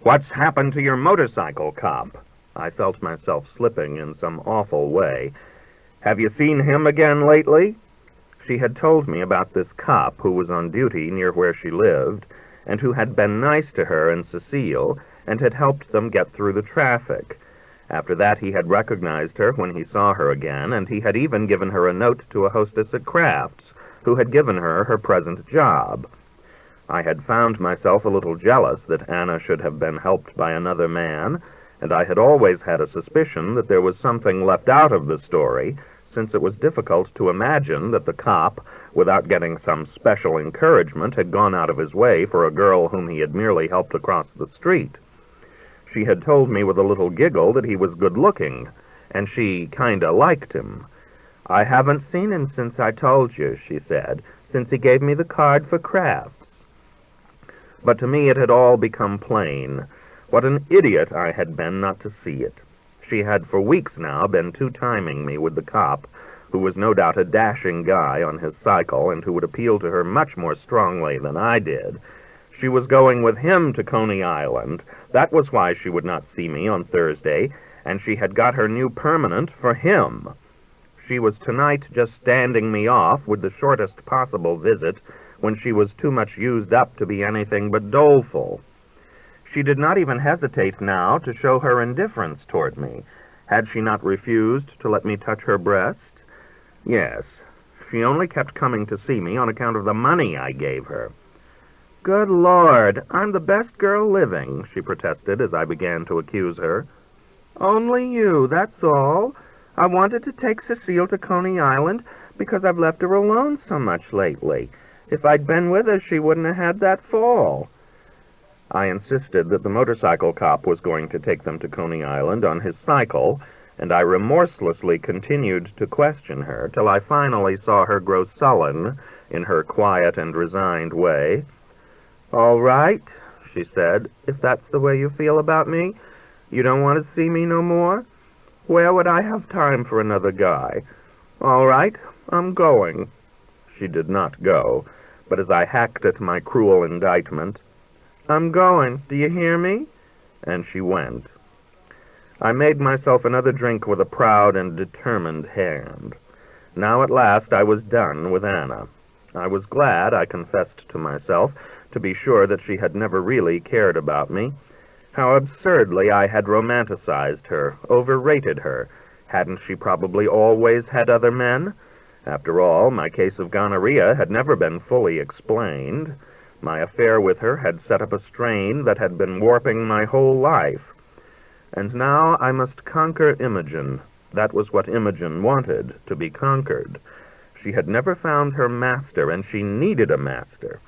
What's happened to your motorcycle cop? I felt myself slipping in some awful way. Have you seen him again lately? She had told me about this cop who was on duty near where she lived, and who had been nice to her and Cecile, and had helped them get through the traffic. After that, he had recognized her when he saw her again, and he had even given her a note to a hostess at Kraft's, who had given her her present job. I had found myself a little jealous that Anna should have been helped by another man, and I had always had a suspicion that there was something left out of the story, since it was difficult to imagine that the cop, without getting some special encouragement, had gone out of his way for a girl whom he had merely helped across the street. She had told me with a little giggle that he was good-looking, and she kinda liked him. "I haven't seen him since I told you," she said, "since he gave me the card for Kraft's." But to me it had all become plain. What an idiot I had been not to see it. She had for weeks now been two-timing me with the cop, who was no doubt a dashing guy on his cycle and who would appeal to her much more strongly than I did. She was going with him to Coney Island. That was why she would not see me on Thursday, and she had got her new permanent for him. She was tonight just standing me off with the shortest possible visit when she was too much used up to be anything but doleful. She did not even hesitate now to show her indifference toward me. Had she not refused to let me touch her breast? Yes, she only kept coming to see me on account of the money I gave her. "Good Lord, I'm the best girl living," she protested as I began to accuse her. "Only you, that's all. I wanted to take Cecile to Coney Island because I've left her alone so much lately. If I'd been with her, she wouldn't have had that fall." I insisted that the motorcycle cop was going to take them to Coney Island on his cycle, and I remorselessly continued to question her till I finally saw her grow sullen in her quiet and resigned way. "All right," she said, "if that's the way you feel about me. You don't want to see me no more? Where would I have time for another guy? All right, I'm going." She did not go, but as I hacked at my cruel indictment, "I'm going, do you hear me?" And she went. I made myself another drink with a proud and determined hand. Now at last I was done with Anna. I was glad, I confessed to myself, to be sure that she had never really cared about me. How absurdly I had romanticized her, overrated her. Hadn't she probably always had other men? After all, my case of gonorrhea had never been fully explained. My affair with her had set up a strain that had been warping my whole life. And now I must conquer Imogen. That was what Imogen wanted, to be conquered. She had never found her master, and she needed a master.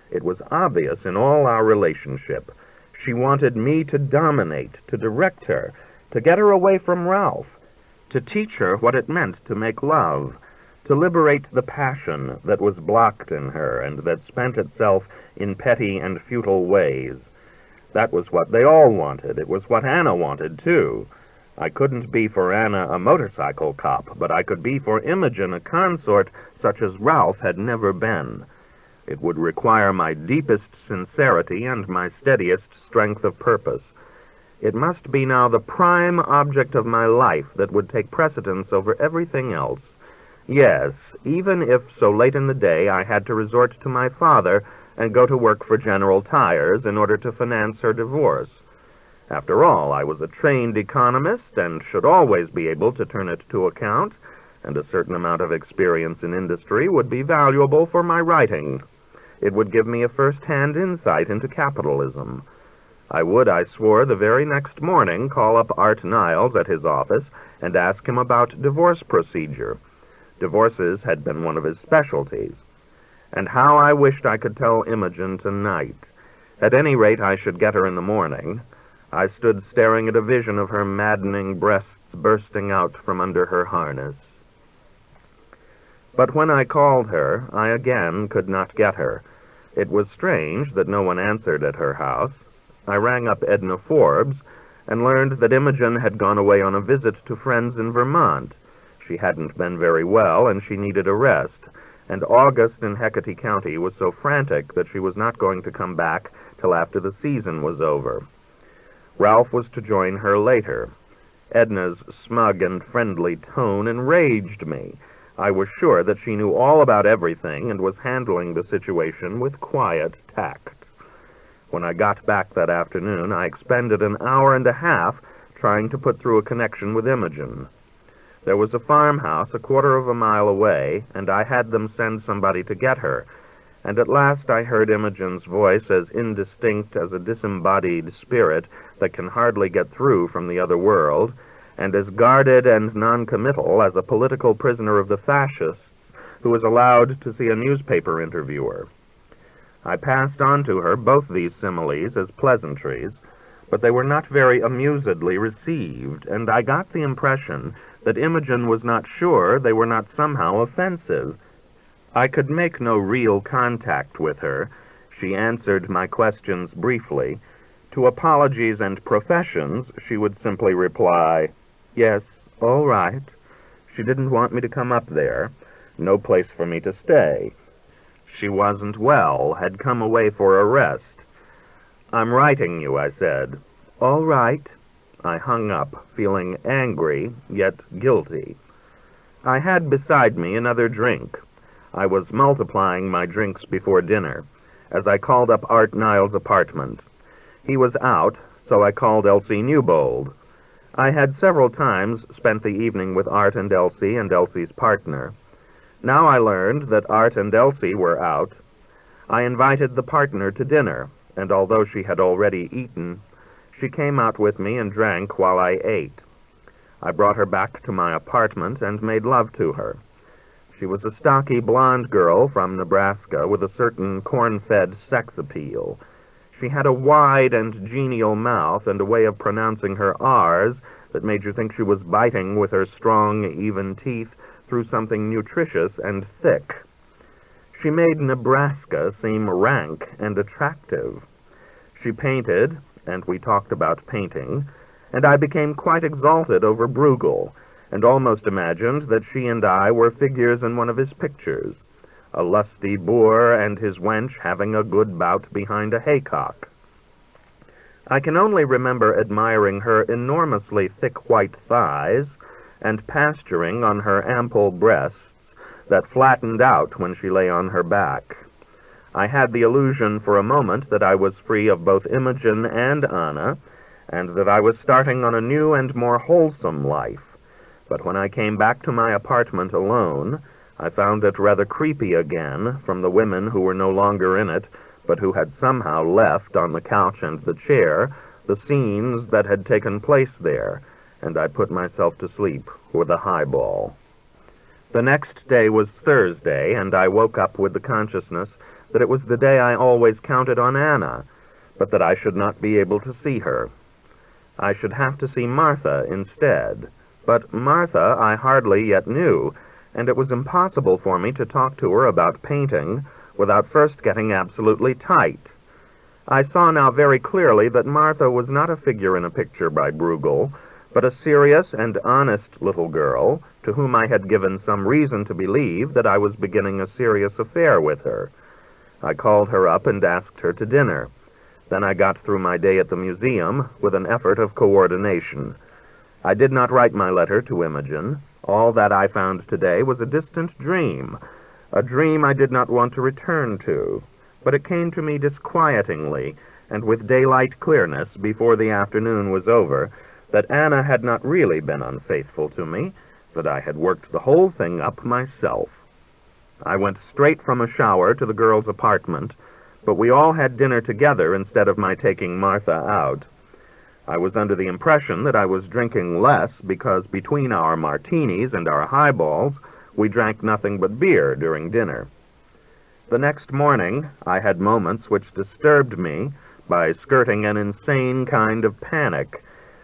It was obvious in all our relationship. She wanted me to dominate, to direct her, to get her away from Ralph, to teach her what it meant to make love, to liberate the passion that was blocked in her and that spent itself in petty and futile ways. That was what they all wanted. It was what Anna wanted, too. I couldn't be for Anna a motorcycle cop, but I could be for Imogen a consort such as Ralph had never been. It would require my deepest sincerity and my steadiest strength of purpose. It must be now the prime object of my life that would take precedence over everything else. Yes, even if so late in the day I had to resort to my father and go to work for General Tires in order to finance her divorce. After all, I was a trained economist and should always be able to turn it to account, and a certain amount of experience in industry would be valuable for my writing. It would give me a first-hand insight into capitalism. I would, I swore, the very next morning call up Art Niles at his office and ask him about divorce procedure. Divorces had been one of his specialties. And how I wished I could tell Imogen tonight. At any rate, I should get her in the morning. I stood staring at a vision of her maddening breasts bursting out from under her harness. But when I called her, I again could not get her. It was strange that no one answered at her house. I rang up Edna Forbes and learned that Imogen had gone away on a visit to friends in Vermont. She hadn't been very well, and she needed a rest, and August in Hecate County was so frantic that she was not going to come back till after the season was over. Ralph was to join her later. Edna's smug and friendly tone enraged me. I was sure that she knew all about everything and was handling the situation with quiet tact. When I got back that afternoon, I expended an hour and a half trying to put through a connection with Imogen. There was a farmhouse a quarter of a mile away, and I had them send somebody to get her, and at last I heard Imogen's voice as indistinct as a disembodied spirit that can hardly get through from the other world, and as guarded and non-committal as a political prisoner of the fascists who is allowed to see a newspaper interviewer. I passed on to her both these similes as pleasantries, but they were not very amusedly received, and I got the impression that Imogen was not sure they were not somehow offensive. I could make no real contact with her. She answered my questions briefly. To apologies and professions, she would simply reply, "Yes, all right." She didn't want me to come up there. No place for me to stay. She wasn't well, had come away for a rest. "I'm writing you," I said. "All right." I hung up, feeling angry, yet guilty. I had beside me another drink. I was multiplying my drinks before dinner, as I called up Art Niles' apartment. He was out, so I called Elsie Newbold. I had several times spent the evening with Art and Elsie's partner. Now I learned that Art and Elsie were out. I invited the partner to dinner, and although she had already eaten, she came out with me and drank while I ate. I brought her back to my apartment and made love to her. She was a stocky blonde girl from Nebraska with a certain corn-fed sex appeal. She had a wide and genial mouth and a way of pronouncing her R's that made you think she was biting with her strong, even teeth through something nutritious and thick. She made Nebraska seem rank and attractive. She painted, and we talked about painting, and I became quite exalted over Bruegel, and almost imagined that she and I were figures in one of his pictures, a lusty boor and his wench having a good bout behind a haycock. I can only remember admiring her enormously thick white thighs and pasturing on her ample breasts that flattened out when she lay on her back. I had the illusion for a moment that I was free of both Imogen and Anna, and that I was starting on a new and more wholesome life. But when I came back to my apartment alone, I found it rather creepy again from the women who were no longer in it, but who had somehow left on the couch and the chair the scenes that had taken place there, and I put myself to sleep with a highball. The next day was Thursday, and I woke up with the consciousness that it was the day I always counted on Anna, but that I should not be able to see her. I should have to see Martha instead, but Martha I hardly yet knew, and it was impossible for me to talk to her about painting without first getting absolutely tight. I saw now very clearly that Martha was not a figure in a picture by Bruegel, but a serious and honest little girl to whom I had given some reason to believe that I was beginning a serious affair with her. I called her up and asked her to dinner. Then I got through my day at the museum with an effort of coordination. I did not write my letter to Imogen. All that I found today was a distant dream, a dream I did not want to return to, but it came to me disquietingly, and with daylight clearness before the afternoon was over, that Anna had not really been unfaithful to me, that I had worked the whole thing up myself. I went straight from a shower to the girls' apartment, but we all had dinner together instead of my taking Martha out. I was under the impression that I was drinking less because between our martinis and our highballs, we drank nothing but beer during dinner. The next morning, I had moments which disturbed me by skirting an insane kind of panic.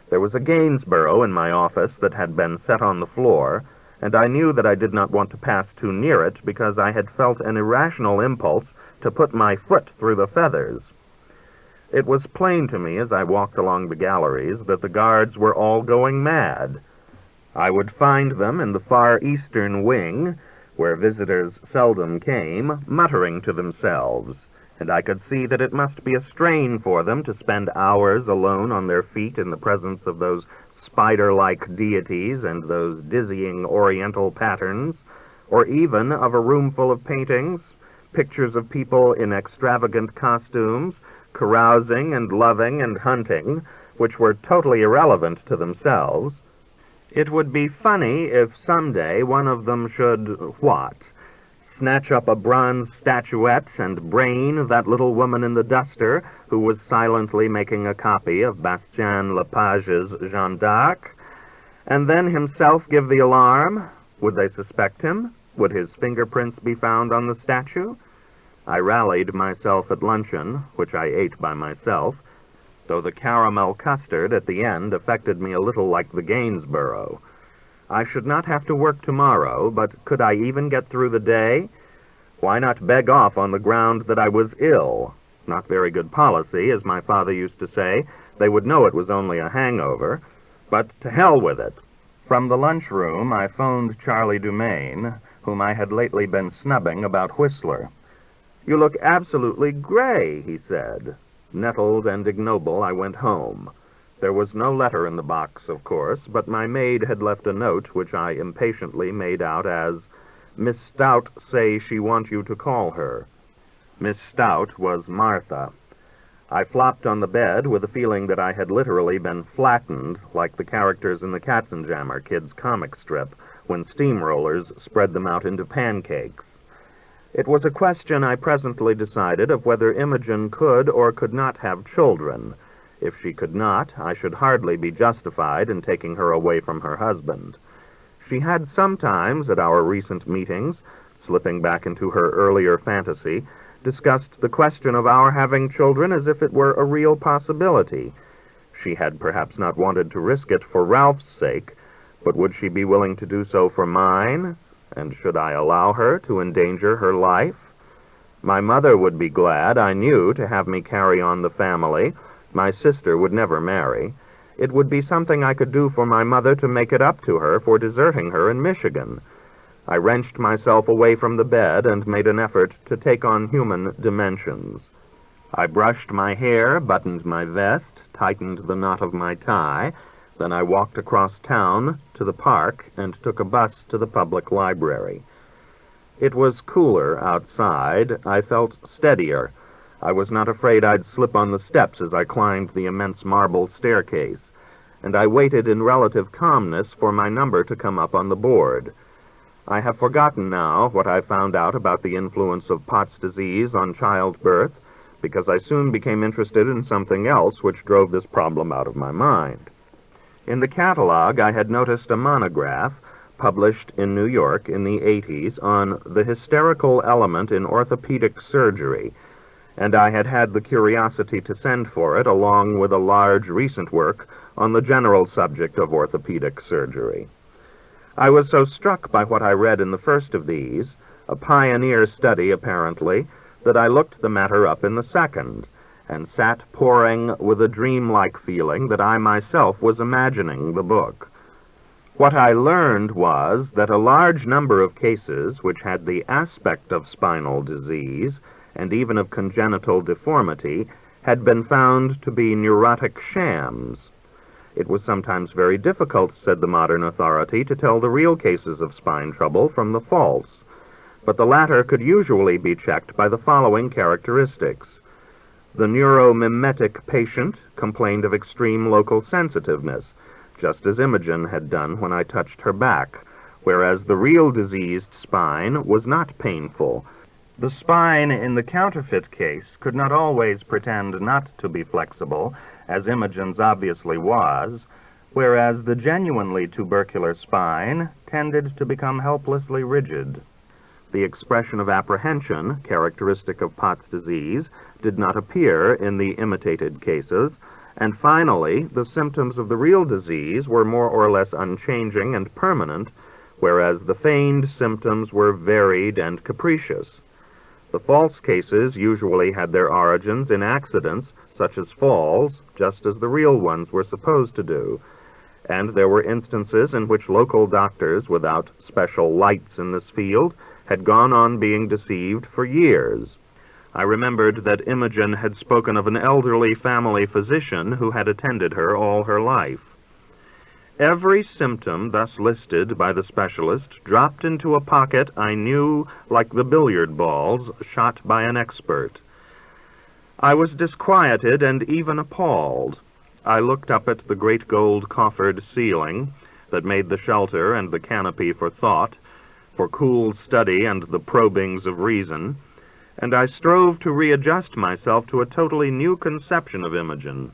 There was a Gainsborough in my office that had been set on the floor, and I knew that I did not want to pass too near it because I had felt an irrational impulse to put my foot through the feathers. It was plain to me as I walked along the galleries that the guards were all going mad. I would find them in the far eastern wing, where visitors seldom came, muttering to themselves, and I could see that it must be a strain for them to spend hours alone on their feet in the presence of those spider-like deities and those dizzying oriental patterns, or even of a room full of paintings, pictures of people in extravagant costumes, carousing and loving and hunting, which were totally irrelevant to themselves. It would be funny if someday one of them should, snatch up a bronze statuette and brain that little woman in the duster who was silently making a copy of Bastien Lepage's Jeanne d'Arc, and then himself give the alarm. Would they suspect him? Would his fingerprints be found on the statue? I rallied myself at luncheon, which I ate by myself, though the caramel custard at the end affected me a little like the Gainsborough. I should not have to work tomorrow, but could I even get through the day? Why not beg off on the ground that I was ill? Not very good policy, as my father used to say. They would know it was only a hangover. But to hell with it. From the lunchroom, I phoned Charlie Dumaine, whom I had lately been snubbing about Whistler. "You look absolutely gray," he said. Nettled and ignoble, I went home. There was no letter in the box, of course, but my maid had left a note which I impatiently made out as, "Miss Stout say she want you to call her." Miss Stout was Martha. I flopped on the bed with a feeling that I had literally been flattened, like the characters in the Katzenjammer Kids comic strip, when steamrollers spread them out into pancakes. It was a question, I presently decided, of whether Imogen could or could not have children. If she could not, I should hardly be justified in taking her away from her husband. She had sometimes, at our recent meetings, slipping back into her earlier fantasy, discussed the question of our having children as if it were a real possibility. She had perhaps not wanted to risk it for Ralph's sake, but would she be willing to do so for mine? And should I allow her to endanger her life? My mother would be glad, I knew, to have me carry on the family. My sister would never marry. It would be something I could do for my mother to make it up to her for deserting her in Michigan. I wrenched myself away from the bed and made an effort to take on human dimensions. I brushed my hair, buttoned my vest, tightened the knot of my tie. Then I walked across town to the park and took a bus to the public library. It was cooler outside. I felt steadier. I was not afraid I'd slip on the steps as I climbed the immense marble staircase, and I waited in relative calmness for my number to come up on the board. I have forgotten now what I found out about the influence of Pott's disease on childbirth, because I soon became interested in something else which drove this problem out of my mind. In the catalog, I had noticed a monograph published in New York in the 80s on the hysterical element in orthopedic surgery, and I had had the curiosity to send for it along with a large recent work on the general subject of orthopedic surgery. I was so struck by what I read in the first of these, a pioneer study apparently, that I looked the matter up in the second, and sat poring with a dreamlike feeling that I myself was imagining the book. What I learned was that a large number of cases which had the aspect of spinal disease, and even of congenital deformity, had been found to be neurotic shams. It was sometimes very difficult, said the modern authority, to tell the real cases of spine trouble from the false, but the latter could usually be checked by the following characteristics. The neuromimetic patient complained of extreme local sensitiveness, just as Imogen had done when I touched her back, whereas the real diseased spine was not painful. The spine in the counterfeit case could not always pretend not to be flexible, as Imogen's obviously was, whereas the genuinely tubercular spine tended to become helplessly rigid. The expression of apprehension, characteristic of Pott's disease, did not appear in the imitated cases, and finally, the symptoms of the real disease were more or less unchanging and permanent, whereas the feigned symptoms were varied and capricious. The false cases usually had their origins in accidents, such as falls, just as the real ones were supposed to do, and there were instances in which local doctors, without special lights in this field, had gone on being deceived for years. I remembered that Imogen had spoken of an elderly family physician who had attended her all her life. Every symptom thus listed by the specialist dropped into a pocket I knew like the billiard balls shot by an expert. I was disquieted and even appalled. I looked up at the great gold coffered ceiling that made the shelter and the canopy for thought, for cool study and the probings of reason, and I strove to readjust myself to a totally new conception of Imogen.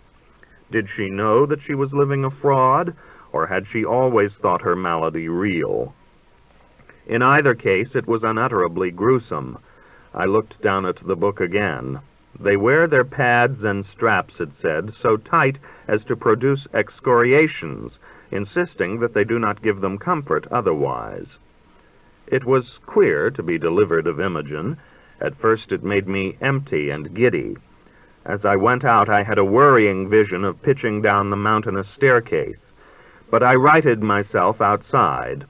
Did she know that she was living a fraud, or had she always thought her malady real? In either case, it was unutterably gruesome. I looked down at the book again. They wear their pads and straps, it said, so tight as to produce excoriations, insisting that they do not give them comfort otherwise. It was queer to be delivered of Imogen. At first it made me empty and giddy. As I went out, I had a worrying vision of pitching down the mountainous staircase, but I righted myself outside.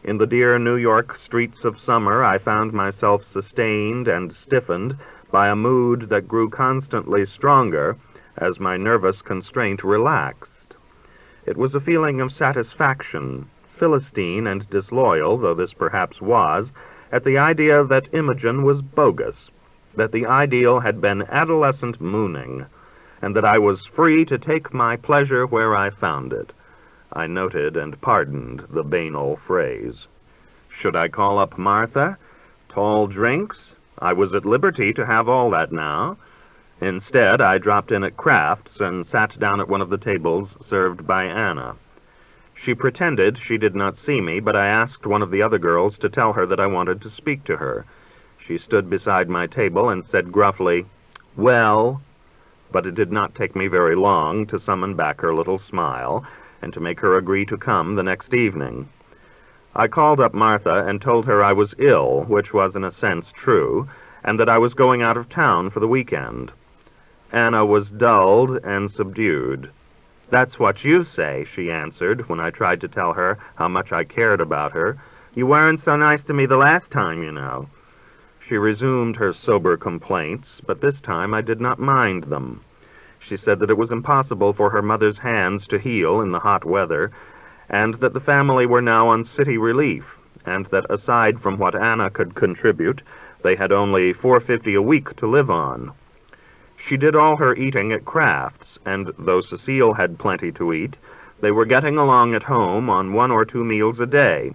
In the dear New York streets of summer, I found myself sustained and stiffened by a mood that grew constantly stronger as my nervous constraint relaxed. It was a feeling of satisfaction, Philistine and disloyal though this perhaps was, at the idea that Imogen was bogus, that the ideal had been adolescent mooning, and that I was free to take my pleasure where I found it. I noted and pardoned the banal phrase. Should I call up Martha? Tall drinks? I was at liberty to have all that now. Instead, I dropped in at Kraft's and sat down at one of the tables served by Anna. She pretended she did not see me, but I asked one of the other girls to tell her that I wanted to speak to her. She stood beside my table and said gruffly, "Well," but it did not take me very long to summon back her little smile and to make her agree to come the next evening. I called up Martha and told her I was ill, which was in a sense true, and that I was going out of town for the weekend. Anna was dulled and subdued. "That's what you say," she answered when I tried to tell her how much I cared about her. "You weren't so nice to me the last time, you know." She resumed her sober complaints, but this time I did not mind them. She said that it was impossible for her mother's hands to heal in the hot weather, and that the family were now on city relief, and that aside from what Anna could contribute, they had only $4.50 a week to live on. She did all her eating at Kraft's, and though Cecile had plenty to eat, they were getting along at home on 1 or 2 meals a day.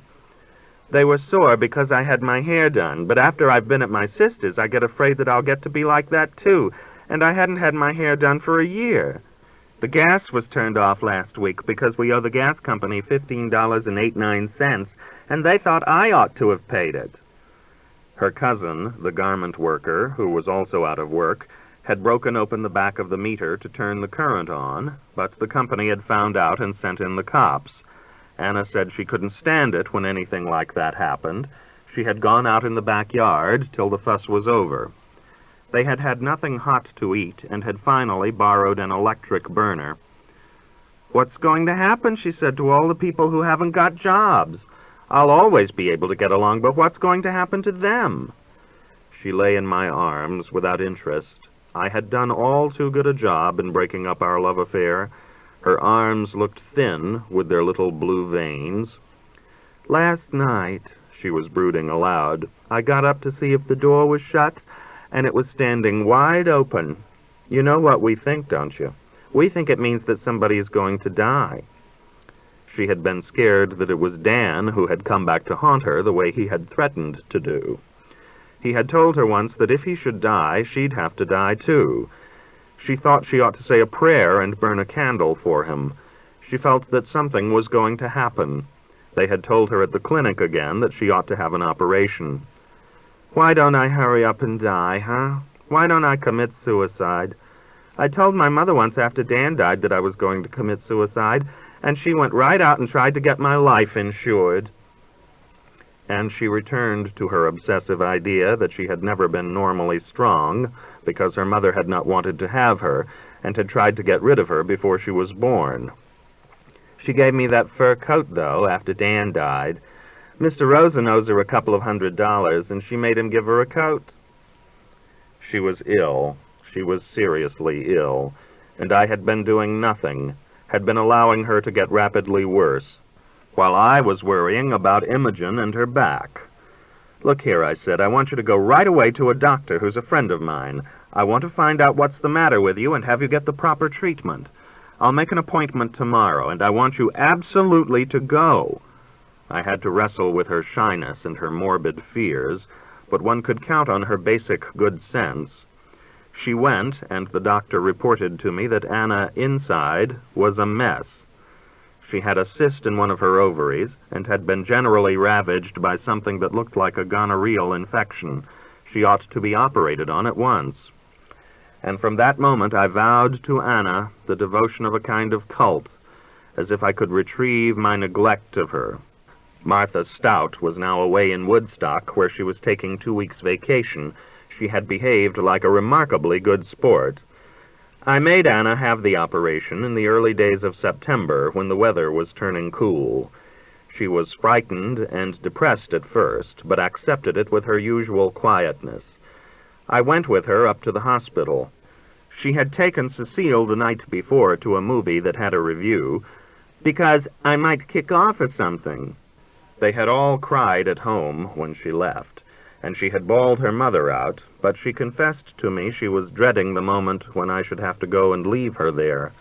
"They were sore because I had my hair done, but after I've been at my sister's, I get afraid that I'll get to be like that too, and I hadn't had my hair done for a year. The gas was turned off last week because we owe the gas company $15.89, and they thought I ought to have paid it." Her cousin, the garment worker, who was also out of work, had broken open the back of the meter to turn the current on, but the company had found out and sent in the cops. Anna said she couldn't stand it when anything like that happened. She had gone out in the backyard till the fuss was over. They had had nothing hot to eat and had finally borrowed an electric burner. "What's going to happen," she said, "to all the people who haven't got jobs? I'll always be able to get along, but what's going to happen to them?" She lay in my arms without interest. I had done all too good a job in breaking up our love affair. Her arms looked thin with their little blue veins. "Last night," she was brooding aloud, "I got up to see if the door was shut, and it was standing wide open. You know what we think, don't you? We think it means that somebody is going to die." She had been scared that it was Dan who had come back to haunt her the way he had threatened to do. He had told her once that if he should die, she'd have to die too. She thought she ought to say a prayer and burn a candle for him. She felt that something was going to happen. They had told her at the clinic again that she ought to have an operation. "Why don't I hurry up and die, huh? Why don't I commit suicide? I told my mother once after Dan died that I was going to commit suicide, and she went right out and tried to get my life insured." And she returned to her obsessive idea that she had never been normally strong because her mother had not wanted to have her and had tried to get rid of her before she was born. "She gave me that fur coat, though, after Dan died. Mr. Rosen owes her a couple of $100, and she made him give her a coat." She was ill. She was seriously ill, and I had been doing nothing, had been allowing her to get rapidly worse, while I was worrying about Imogen and her back. "Look here," I said, "I want you to go right away to a doctor who's a friend of mine. I want to find out what's the matter with you and have you get the proper treatment. I'll make an appointment tomorrow, and I want you absolutely to go." I had to wrestle with her shyness and her morbid fears, but one could count on her basic good sense. She went, and the doctor reported to me that Anna, inside, was a mess. She had a cyst in one of her ovaries, and had been generally ravaged by something that looked like a gonorrheal infection. She ought to be operated on at once. And from that moment I vowed to Anna the devotion of a kind of cult, as if I could retrieve my neglect of her. Martha Stout was now away in Woodstock, where she was taking 2 weeks' vacation. She had behaved like a remarkably good sport. I made Anna have the operation in the early days of September, when the weather was turning cool. She was frightened and depressed at first, but accepted it with her usual quietness. I went with her up to the hospital. She had taken Cecile the night before to a movie that had a review, because I might kick off or something. They had all cried at home when she left, and she had bawled her mother out, but she confessed to me she was dreading the moment when I should have to go and leave her there.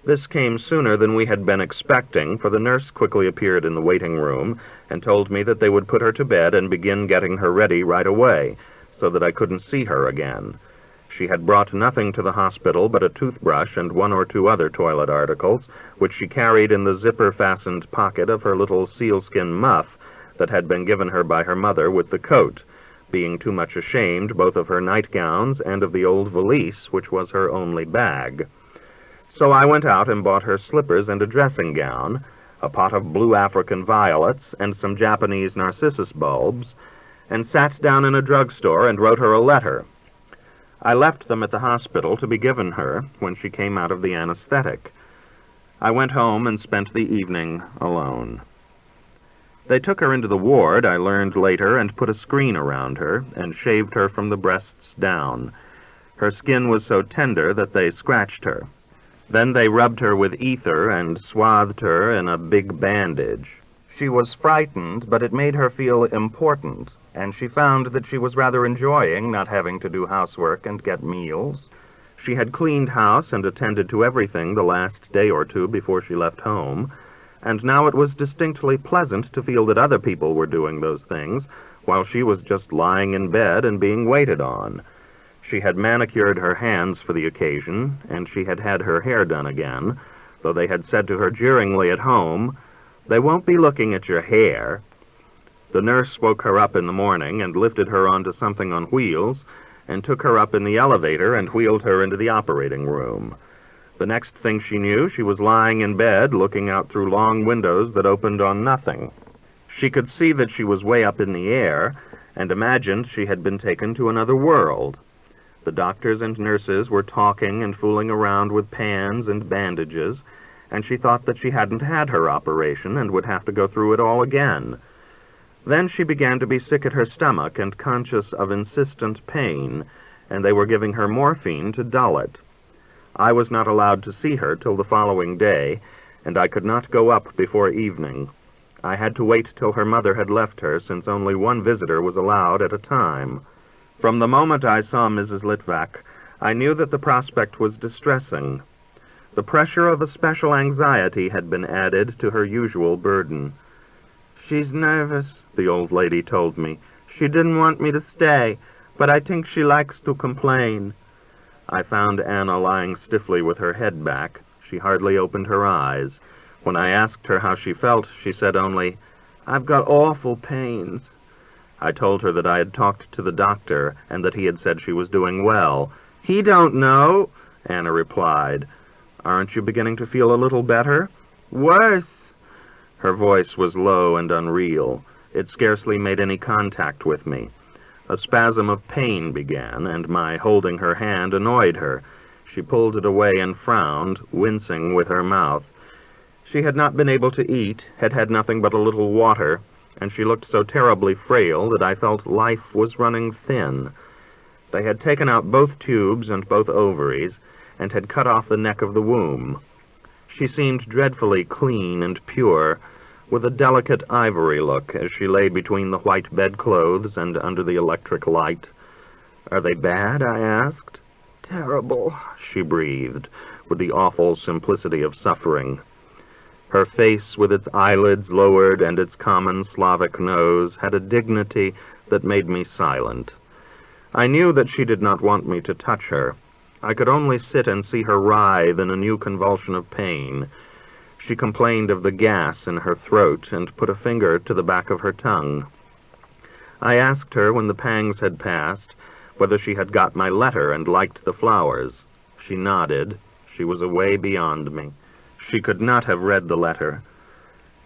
This came sooner than we had been expecting, for the nurse quickly appeared in the waiting room and told me that they would put her to bed and begin getting her ready right away, so that I couldn't see her again. She had brought nothing to the hospital but a toothbrush and 1 or 2 other toilet articles, which she carried in the zipper-fastened pocket of her little sealskin muff that had been given her by her mother with the coat, being too much ashamed both of her nightgowns and of the old valise, which was her only bag. So I went out and bought her slippers and a dressing gown, a pot of blue African violets, and some Japanese narcissus bulbs, and sat down in a drugstore and wrote her a letter. I left them at the hospital to be given her when she came out of the anesthetic. I went home and spent the evening alone. They took her into the ward, I learned later, and put a screen around her, and shaved her from the breasts down. Her skin was so tender that they scratched her. Then they rubbed her with ether and swathed her in a big bandage. She was frightened, but it made her feel important, and she found that she was rather enjoying not having to do housework and get meals. She had cleaned house and attended to everything the last day or 2 before she left home, and now it was distinctly pleasant to feel that other people were doing those things, while she was just lying in bed and being waited on. She had manicured her hands for the occasion, and she had had her hair done again, though they had said to her jeeringly at home, "They won't be looking at your hair." The nurse woke her up in the morning and lifted her onto something on wheels, and took her up in the elevator and wheeled her into the operating room. The next thing she knew, she was lying in bed, looking out through long windows that opened on nothing. She could see that she was way up in the air, and imagined she had been taken to another world. The doctors and nurses were talking and fooling around with pans and bandages, and she thought that she hadn't had her operation and would have to go through it all again. Then she began to be sick at her stomach and conscious of insistent pain, and they were giving her morphine to dull it. I was not allowed to see her till the following day, and I could not go up before evening. I had to wait till her mother had left her, since only 1 visitor was allowed at a time. From the moment I saw Mrs. Litvak, I knew that the prospect was distressing. The pressure of a special anxiety had been added to her usual burden. "She's nervous," the old lady told me. "She didn't want me to stay, but I think she likes to complain." I found Anna lying stiffly with her head back. She hardly opened her eyes. When I asked her how she felt, she said only, "I've got awful pains." I told her that I had talked to the doctor, and that he had said she was doing well. "He don't know," Anna replied. "Aren't you beginning to feel a little better?" "Worse." Her voice was low and unreal. It scarcely made any contact with me. A spasm of pain began, and my holding her hand annoyed her. She pulled it away and frowned, wincing with her mouth. She had not been able to eat, had had nothing but a little water, and she looked so terribly frail that I felt life was running thin. They had taken out both tubes and both ovaries, and had cut off the neck of the womb. She seemed dreadfully clean and pure, with a delicate ivory look as she lay between the white bedclothes and under the electric light. "Are they bad?" I asked. "Terrible," she breathed, with the awful simplicity of suffering. Her face, with its eyelids lowered and its common Slavic nose, had a dignity that made me silent. I knew that she did not want me to touch her. I could only sit and see her writhe in a new convulsion of pain. She complained of the gas in her throat and put a finger to the back of her tongue. I asked her, when the pangs had passed, whether she had got my letter and liked the flowers. She nodded. She was away beyond me. She could not have read the letter.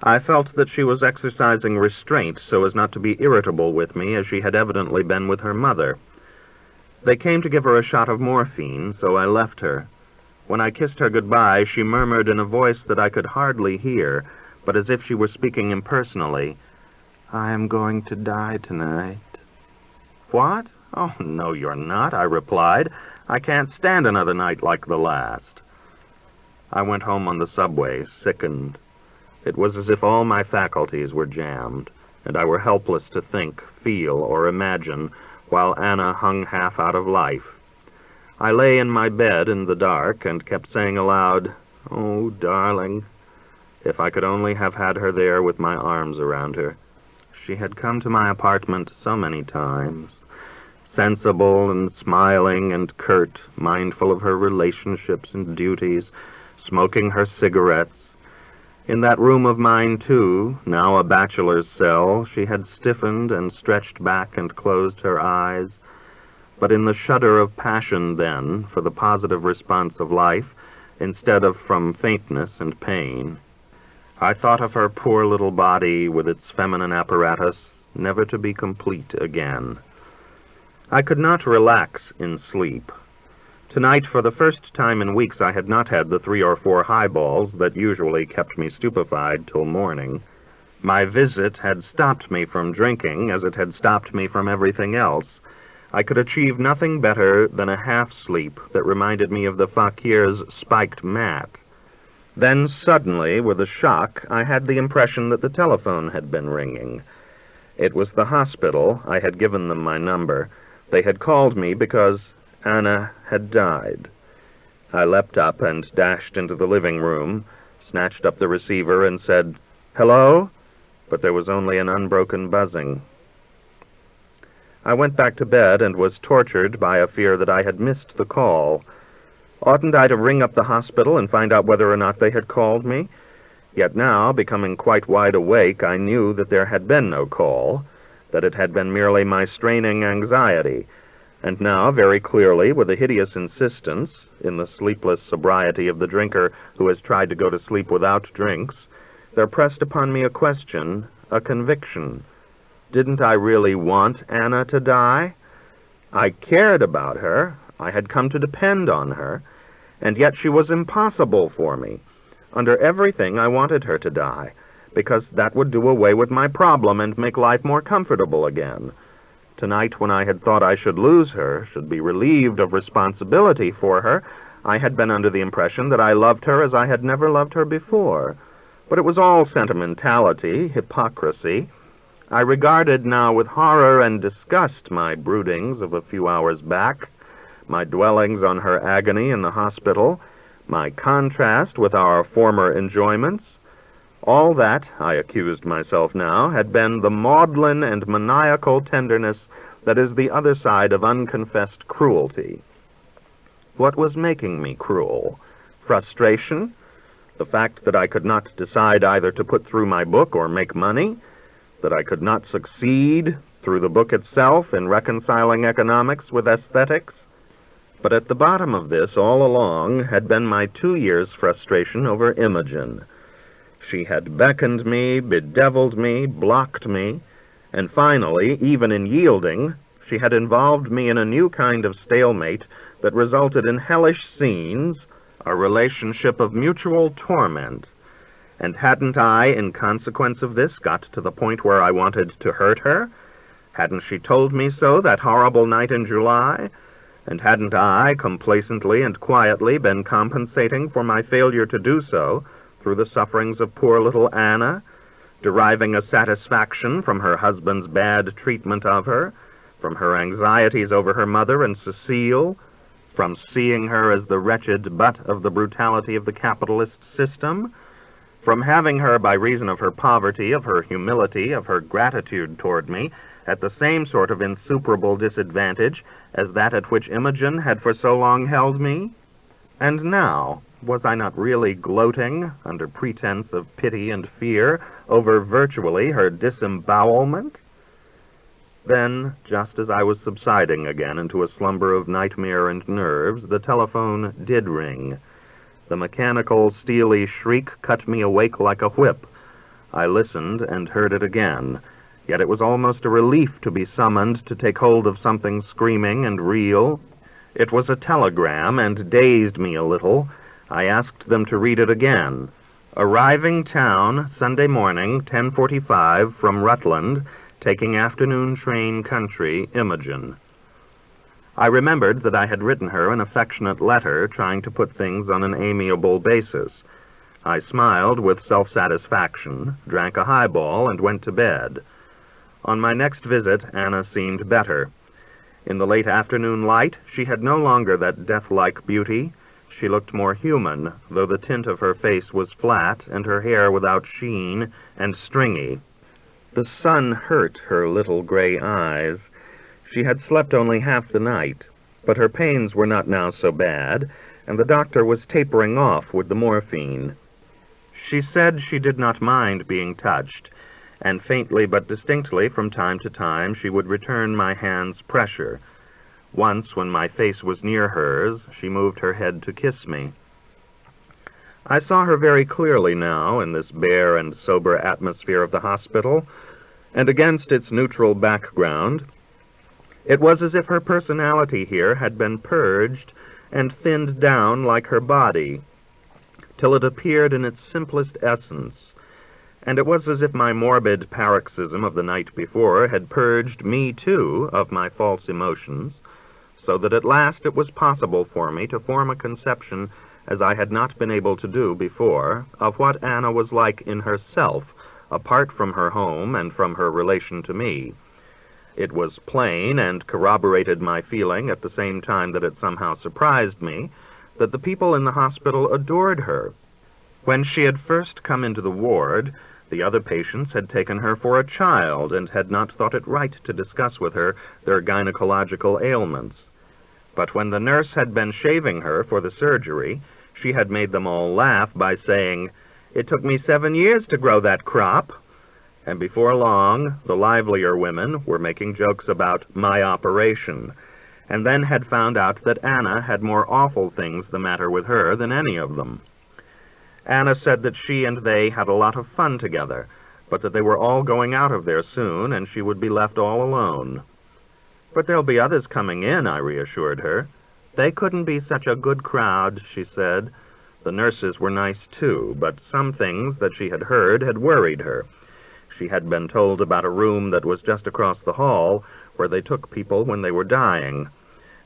I felt that she was exercising restraint so as not to be irritable with me, as she had evidently been with her mother. They came to give her a shot of morphine, so I left her. When I kissed her goodbye, she murmured in a voice that I could hardly hear, but as if she were speaking impersonally, "I am going to die tonight." "What? Oh, no, you're not," I replied. "I can't stand another night like the last." I went home on the subway, sickened. It was as if all my faculties were jammed, and I were helpless to think, feel, or imagine, while Anna hung half out of life. I lay in my bed in the dark and kept saying aloud, "Oh, darling, if I could only have had her there with my arms around her." She had come to my apartment so many times, sensible and smiling and curt, mindful of her relationships and duties, smoking her cigarettes. In that room of mine, too, now a bachelor's cell, she had stiffened and stretched back and closed her eyes. But in the shudder of passion then, for the positive response of life, instead of from faintness and pain, I thought of her poor little body with its feminine apparatus, never to be complete again. I could not relax in sleep. Tonight, for the first time in weeks, I had not had the 3 or 4 highballs that usually kept me stupefied till morning. My visit had stopped me from drinking, as it had stopped me from everything else. I could achieve nothing better than a half-sleep that reminded me of the fakir's spiked mat. Then suddenly, with a shock, I had the impression that the telephone had been ringing. It was the hospital. I had given them my number. They had called me because Anna had died. I leapt up and dashed into the living room, snatched up the receiver and said, "Hello?" But there was only an unbroken buzzing. I went back to bed and was tortured by a fear that I had missed the call. Oughtn't I to ring up the hospital and find out whether or not they had called me? Yet now, becoming quite wide awake, I knew that there had been no call, that it had been merely my straining anxiety. And now, very clearly, with a hideous insistence, in the sleepless sobriety of the drinker who has tried to go to sleep without drinks, there pressed upon me a question, a conviction. Didn't I really want Anna to die? I cared about her. I had come to depend on her. And yet she was impossible for me. Under everything, I wanted her to die, because that would do away with my problem and make life more comfortable again. Tonight, when I had thought I should lose her, should be relieved of responsibility for her, I had been under the impression that I loved her as I had never loved her before. But it was all sentimentality, hypocrisy. I regarded now with horror and disgust my broodings of a few hours back, my dwellings on her agony in the hospital, my contrast with our former enjoyments. All that, I accused myself now, had been the maudlin and maniacal tenderness that is the other side of unconfessed cruelty. What was making me cruel? Frustration? The fact that I could not decide either to put through my book or make money? That I could not succeed, through the book itself, in reconciling economics with aesthetics? But at the bottom of this, all along, had been my 2 years' frustration over Imogen. She had beckoned me, bedeviled me, blocked me, and finally, even in yielding, she had involved me in a new kind of stalemate that resulted in hellish scenes, a relationship of mutual torment. And hadn't I, in consequence of this, got to the point where I wanted to hurt her? Hadn't she told me so that horrible night in July? And hadn't I, complacently and quietly, been compensating for my failure to do so through the sufferings of poor little Anna, deriving a satisfaction from her husband's bad treatment of her, from her anxieties over her mother and Cecile, from seeing her as the wretched butt of the brutality of the capitalist system, from having her, by reason of her poverty, of her humility, of her gratitude toward me, at the same sort of insuperable disadvantage as that at which Imogen had for so long held me? And now, was I not really gloating, under pretense of pity and fear, over virtually her disembowelment? Then, just as I was subsiding again into a slumber of nightmare and nerves, the telephone did ring. The mechanical, steely shriek cut me awake like a whip. I listened and heard it again, yet it was almost a relief to be summoned to take hold of something screaming and real. It was a telegram, and dazed me a little. I asked them to read it again. Arriving town, Sunday morning, 10:45, from Rutland, taking afternoon train country, Imogen. I remembered that I had written her an affectionate letter, trying to put things on an amiable basis. I smiled with self-satisfaction, drank a highball, and went to bed. On my next visit, Anna seemed better. In the late afternoon light, she had no longer that death-like beauty. She looked more human, though the tint of her face was flat, and her hair without sheen and stringy. The sun hurt her little gray eyes. She had slept only half the night, but her pains were not now so bad, and the doctor was tapering off with the morphine. She said she did not mind being touched, and faintly but distinctly from time to time she would return my hand's pressure. Once, when my face was near hers, she moved her head to kiss me. I saw her very clearly now in this bare and sober atmosphere of the hospital, and against its neutral background, it was as if her personality here had been purged and thinned down like her body, till it appeared in its simplest essence, and it was as if my morbid paroxysm of the night before had purged me, too, of my false emotions, so that at last it was possible for me to form a conception, as I had not been able to do before, of what Anna was like in herself, apart from her home and from her relation to me. It was plain, and corroborated my feeling at the same time that it somehow surprised me, that the people in the hospital adored her. When she had first come into the ward, the other patients had taken her for a child, and had not thought it right to discuss with her their gynecological ailments. But when the nurse had been shaving her for the surgery, she had made them all laugh by saying, "It took me 7 years to grow that crop." And before long, the livelier women were making jokes about my operation, and then had found out that Anna had more awful things the matter with her than any of them. Anna said that she and they had a lot of fun together, but that they were all going out of there soon, and she would be left all alone. "But there'll be others coming in," I reassured her. "They couldn't be such a good crowd," she said. The nurses were nice, too, but some things that she had heard had worried her. She had been told about a room that was just across the hall, where they took people when they were dying.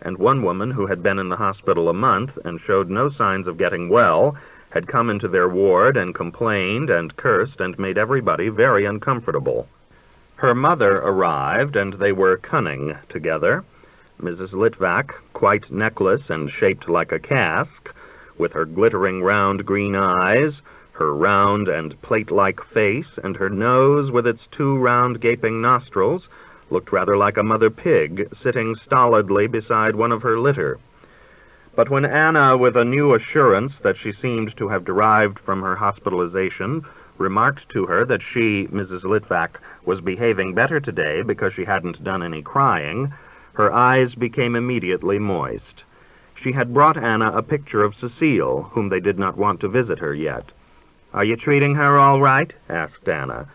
And one woman who had been in the hospital a month and showed no signs of getting well had come into their ward and complained and cursed and made everybody very uncomfortable. Her mother arrived, and they were cunning together. Mrs. Litvak, quite necklace and shaped like a cask, with her glittering round green eyes, her round and plate-like face, and her nose with its 2 round gaping nostrils, looked rather like a mother pig, sitting stolidly beside one of her litter. But when Anna, with a new assurance that she seemed to have derived from her hospitalization, remarked to her that she, Mrs. Litvak, was behaving better today because she hadn't done any crying, her eyes became immediately moist. She had brought Anna a picture of Cecile, whom they did not want to visit her yet. "Are you treating her all right?" asked Anna.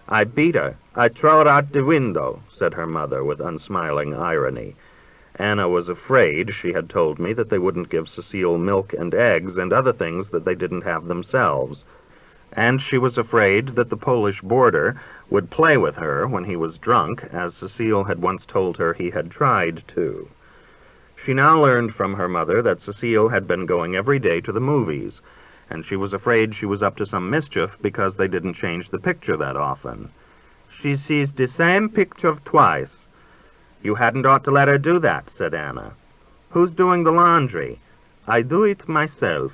"I beat her. I throw her out the window," said her mother with unsmiling irony. Anna was afraid, she had told me, that they wouldn't give Cecile milk and eggs and other things that they didn't have themselves. and she was afraid that the Polish boarder would play with her when he was drunk, as Cecile had once told her he had tried to. She now learned from her mother that Cecile had been going every day to the movies, and she was afraid she was up to some mischief because they didn't change the picture that often. "She sees the same picture twice." "You hadn't ought to let her do that," said Anna. "Who's doing the laundry?" "I do it myself."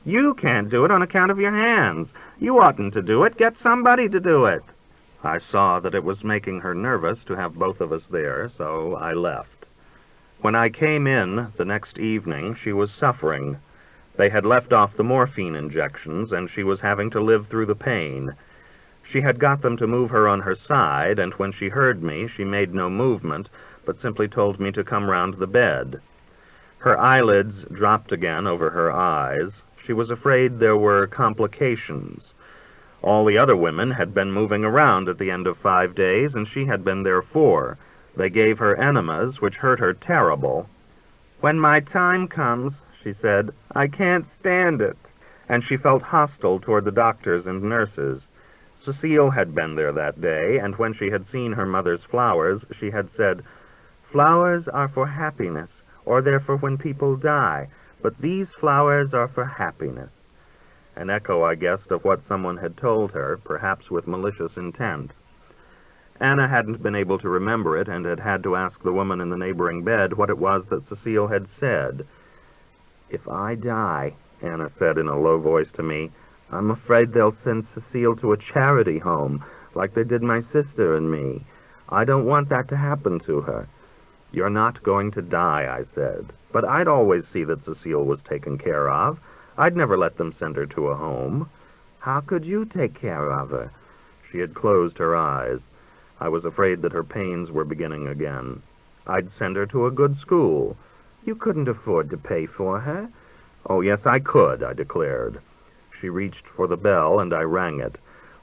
"You can't do it on account of your hands. You oughtn't to do it. Get somebody to do it." I saw that it was making her nervous to have both of us there, so I left. When I came in the next evening, she was suffering. They had left off the morphine injections, and she was having to live through the pain. She had got them to move her on her side, and when she heard me, she made no movement, but simply told me to come round the bed. Her eyelids dropped again over her eyes. She was afraid there were complications. All the other women had been moving around at the end of 5 days, and she had been there 4. They gave her enemas, which hurt her terrible. "When my time comes," she said, "I can't stand it." And she felt hostile toward the doctors and nurses. Cecile had been there that day, and when she had seen her mother's flowers, she had said, "Flowers are for happiness, or they're for when people die, but these flowers are for happiness." An echo, I guessed, of what someone had told her, perhaps with malicious intent. Anna hadn't been able to remember it, and had had to ask the woman in the neighboring bed what it was that Cecile had said. "If I die," Anna said in a low voice to me, "I'm afraid they'll send Cecile to a charity home, like they did my sister and me. I don't want that to happen to her." "You're not going to die," I said. "But I'd always see that Cecile was taken care of. I'd never let them send her to a home." "How could you take care of her?" She had closed her eyes. I was afraid that her pains were beginning again. "I'd send her to a good school." "You couldn't afford to pay for her." "Oh, yes, I could," I declared. She reached for the bell, and I rang it.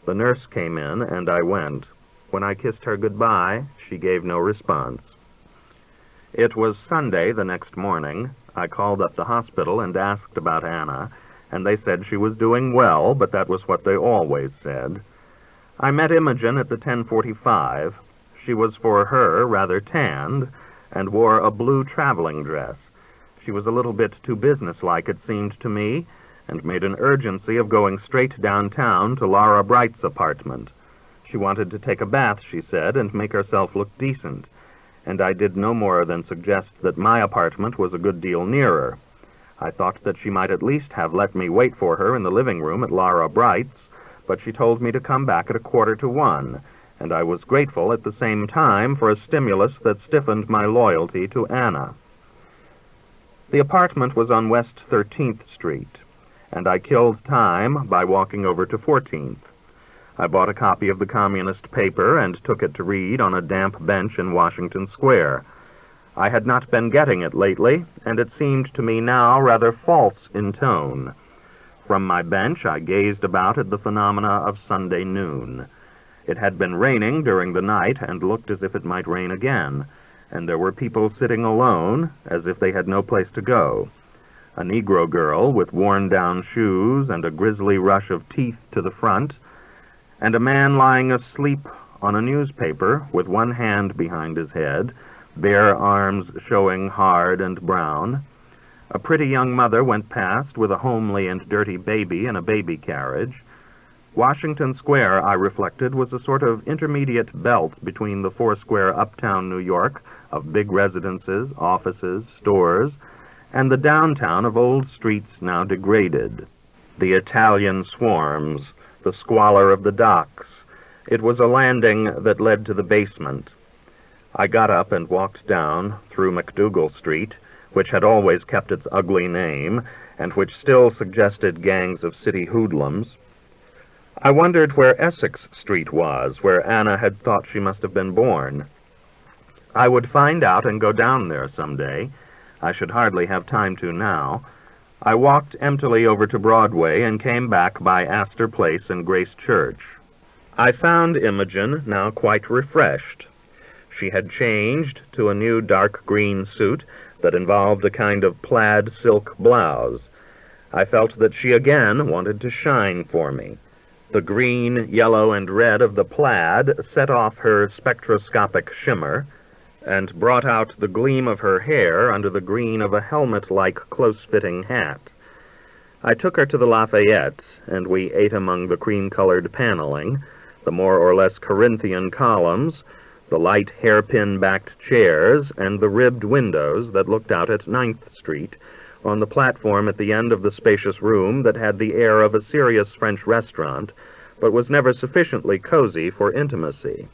The nurse came in, and I went. When I kissed her goodbye, she gave no response. It was Sunday the next morning. I called up the hospital and asked about Anna, and they said she was doing well, but that was what they always said. I met Imogen at the 10:45. She was, for her, rather tanned, and wore a blue traveling dress. She was a little bit too businesslike, it seemed to me, and made an urgency of going straight downtown to Laura Bright's apartment. She wanted to take a bath, she said, and make herself look decent, and I did no more than suggest that my apartment was a good deal nearer. I thought that she might at least have let me wait for her in the living room at Laura Bright's, but she told me to come back at 1:45, and I was grateful at the same time for a stimulus that stiffened my loyalty to Anna. The apartment was on West 13th Street, and I killed time by walking over to 14th. I bought a copy of the communist paper and took it to read on a damp bench in Washington Square. I had not been getting it lately, and it seemed to me now rather false in tone. From my bench, I gazed about at the phenomena of Sunday noon. It had been raining during the night and looked as if it might rain again, and there were people sitting alone, as if they had no place to go. A Negro girl with worn-down shoes and a grisly rush of teeth to the front, and a man lying asleep on a newspaper with one hand behind his head, bare arms showing hard and brown. A pretty young mother went past with a homely and dirty baby in a baby carriage. Washington Square, I reflected, was a sort of intermediate belt between the four-square uptown New York of big residences, offices, stores, and the downtown of old streets now degraded. The Italian swarms, the squalor of the docks. It was a landing that led to the basement. I got up and walked down through McDougal Street, which had always kept its ugly name, and which still suggested gangs of city hoodlums. I wondered where Essex Street was, where Anna had thought she must have been born. I would find out and go down there someday. I should hardly have time to now. I walked emptily over to Broadway and came back by Astor Place and Grace Church. I found Imogen now quite refreshed. She had changed to a new dark green suit that involved a kind of plaid silk blouse. I felt that she again wanted to shine for me. The green, yellow, and red of the plaid set off her spectroscopic shimmer, and brought out the gleam of her hair under the green of a helmet-like close-fitting hat. I took her to the Lafayette, and we ate among the cream-colored paneling, the more or less Corinthian columns, the light hairpin-backed chairs, and the ribbed windows that looked out at 9th Street, on the platform at the end of the spacious room that had the air of a serious French restaurant, but was never sufficiently cozy for intimacy.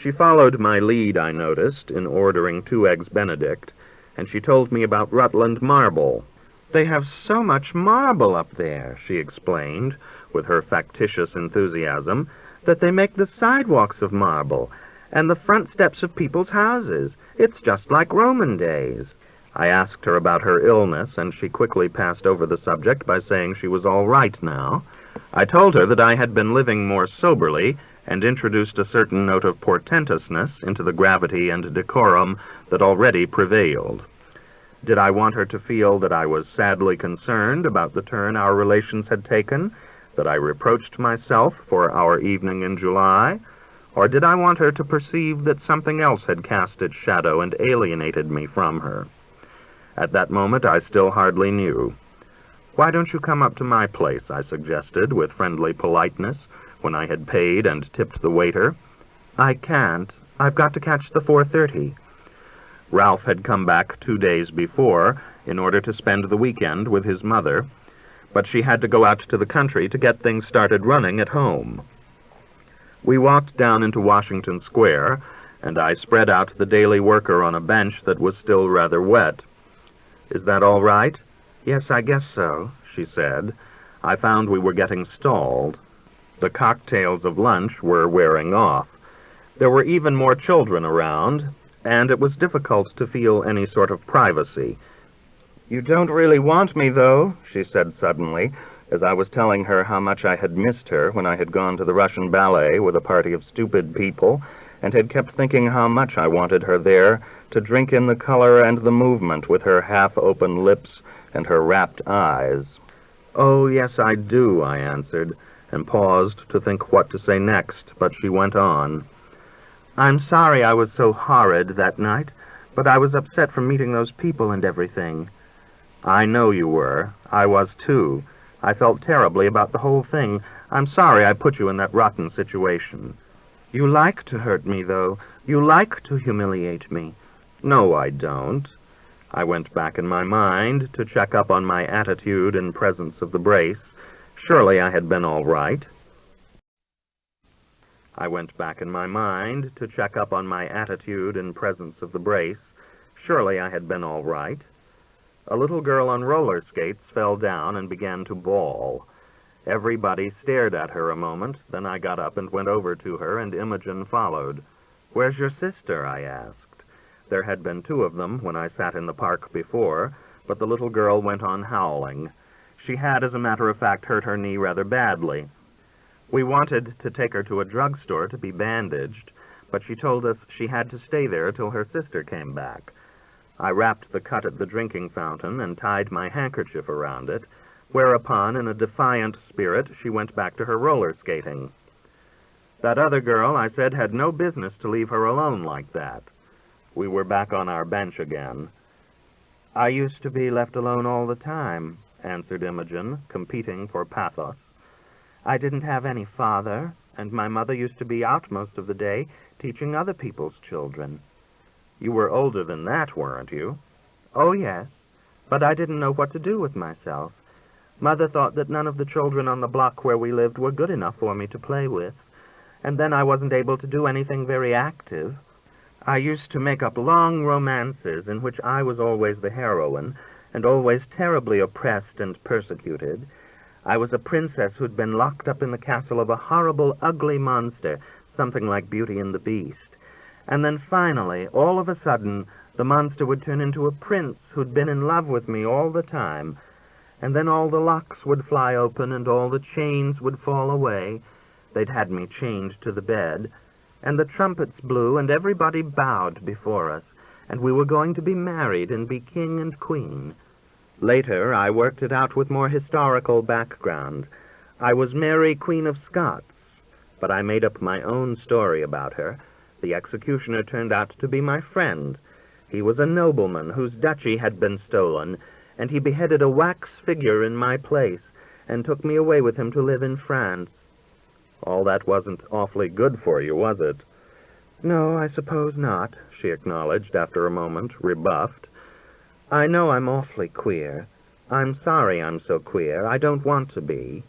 She followed my lead, I noticed, in ordering 2 eggs Benedict, and she told me about Rutland marble. "They have so much marble up there," she explained, with her factitious enthusiasm, "that they make the sidewalks of marble, and the front steps of people's houses. It's just like Roman days." I asked her about her illness, and she quickly passed over the subject by saying she was all right now. I told her that I had been living more soberly, and introduced a certain note of portentousness into the gravity and decorum that already prevailed. Did I want her to feel that I was sadly concerned about the turn our relations had taken, that I reproached myself for our evening in July, or did I want her to perceive that something else had cast its shadow and alienated me from her? At that moment I still hardly knew. "Why don't you come up to my place?" I suggested, with friendly politeness, when I had paid and tipped the waiter. "I can't. I've got to catch the 4:30. Ralph had come back 2 days before in order to spend the weekend with his mother, but she had to go out to the country to get things started running at home. We walked down into Washington Square, and I spread out the Daily Worker on a bench that was still rather wet. "Is that all right?" "Yes, I guess so," she said. I found we were getting stalled. The cocktails of lunch were wearing off. There were even more children around, and it was difficult to feel any sort of privacy. "You don't really want me, though," she said suddenly, as I was telling her how much I had missed her when I had gone to the Russian ballet with a party of stupid people, and had kept thinking how much I wanted her there, to drink in the color and the movement with her half-open lips and her rapt eyes. "Oh, yes, I do," I answered, and paused to think what to say next, but she went on. "I'm sorry I was so horrid that night, but I was upset from meeting those people and everything." "I know you were. I was, too. I felt terribly about the whole thing. I'm sorry I put you in that rotten situation." "You like to hurt me, though. You like to humiliate me." "No, I don't." I went back in my mind to check up on my attitude in presence of the brace. Surely I had been all right. I went back in my mind to check up on my attitude in presence of the brace. Surely I had been all right. A little girl on roller skates fell down and began to bawl. Everybody stared at her a moment, then I got up and went over to her, and Imogen followed. "Where's your sister?" I asked. There had been 2 of them when I sat in the park before, but the little girl went on howling. She had, as a matter of fact, hurt her knee rather badly. We wanted to take her to a drugstore to be bandaged, but she told us she had to stay there till her sister came back. I wrapped the cut at the drinking fountain and tied my handkerchief around it, whereupon, in a defiant spirit, she went back to her roller skating. That other girl, I said, had no business to leave her alone like that. We were back on our bench again. "I used to be left alone all the time," answered Imogen, competing for pathos. "I didn't have any father, and my mother used to be out most of the day teaching other people's children." "You were older than that, weren't you?" "Oh, yes, but I didn't know what to do with myself. Mother thought that none of the children on the block where we lived were good enough for me to play with, and then I wasn't able to do anything very active. I used to make up long romances in which I was always the heroine, and always terribly oppressed and persecuted. I was a princess who'd been locked up in the castle of a horrible, ugly monster, something like Beauty and the Beast. And then finally, all of a sudden, the monster would turn into a prince who'd been in love with me all the time. And then all the locks would fly open and all the chains would fall away. They'd had me chained to the bed. And the trumpets blew and everybody bowed before us, and we were going to be married and be king and queen. Later, I worked it out with more historical background. I was Mary, Queen of Scots, but I made up my own story about her. The executioner turned out to be my friend. He was a nobleman whose duchy had been stolen, and he beheaded a wax figure in my place and took me away with him to live in France. All that wasn't awfully good for you, was it? No, I suppose not, she acknowledged after a moment, rebuffed. I know I'm awfully queer. I'm sorry I'm so queer. I don't want to be.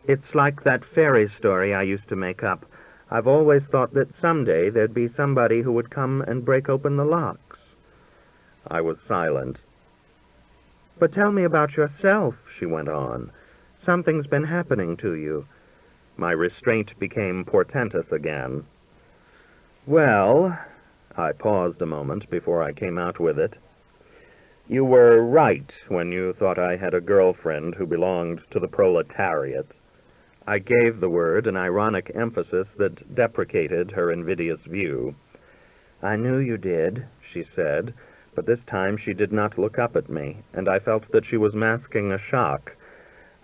It's like that fairy story I used to make up. I've always thought that someday there'd be somebody who would come and break open the locks. I was silent. But tell me about yourself, she went on. Something's been happening to you. My restraint became portentous again. Well, I paused a moment before I came out with it. You were right when you thought I had a girlfriend who belonged to the proletariat. I gave the word an ironic emphasis that deprecated her invidious view. I knew you did, she said, but this time she did not look up at me, and I felt that she was masking a shock.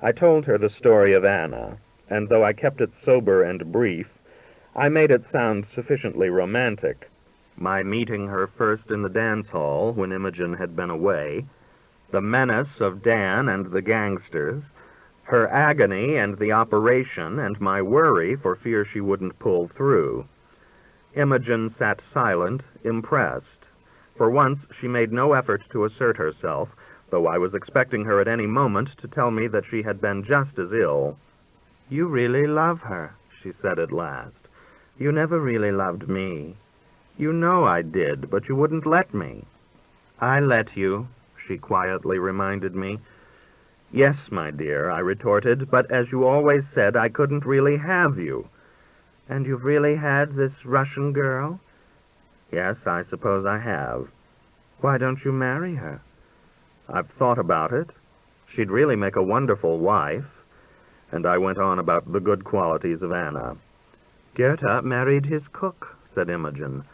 I told her the story of Anna, and though I kept it sober and brief, I made it sound sufficiently romantic. My meeting her first in the dance hall when Imogen had been away, the menace of Dan and the gangsters, her agony and the operation, and my worry for fear she wouldn't pull through. Imogen sat silent, impressed. For once she made no effort to assert herself, though I was expecting her at any moment to tell me that she had been just as ill. You really love her, she said at last. You never really loved me. You know I did, but you wouldn't let me. I let you, she quietly reminded me. Yes, my dear, I retorted, but as you always said, I couldn't really have you. And you've really had this Russian girl? Yes, I suppose I have. Why don't you marry her? I've thought about it. She'd really make a wonderful wife. And I went on about the good qualities of Anna. Goethe married his cook, said Imogen.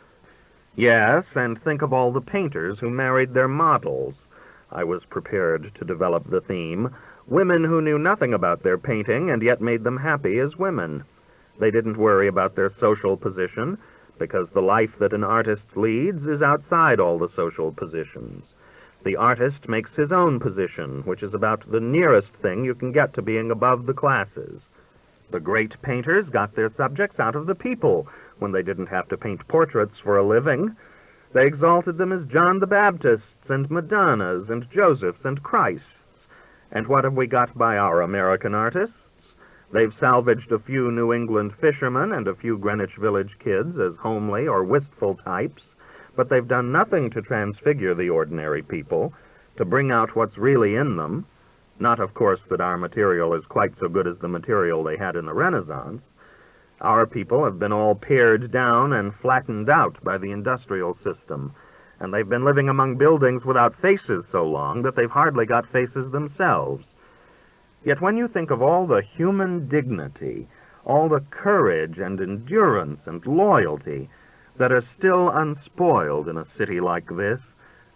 Yes, and think of all the painters who married their models. I was prepared to develop the theme. Women who knew nothing about their painting and yet made them happy as women. They didn't worry about their social position, because the life that an artist leads is outside all the social positions. The artist makes his own position, which is about the nearest thing you can get to being above the classes. The great painters got their subjects out of the people when they didn't have to paint portraits for a living. They exalted them as John the Baptists and Madonnas and Josephs and Christs. And what have we got by our American artists? They've salvaged a few New England fishermen and a few Greenwich Village kids as homely or wistful types, but they've done nothing to transfigure the ordinary people, to bring out what's really in them. Not, of course, that our material is quite so good as the material they had in the Renaissance. Our people have been all pared down and flattened out by the industrial system, and they've been living among buildings without faces so long that they've hardly got faces themselves. Yet when you think of all the human dignity, all the courage and endurance and loyalty that are still unspoiled in a city like this,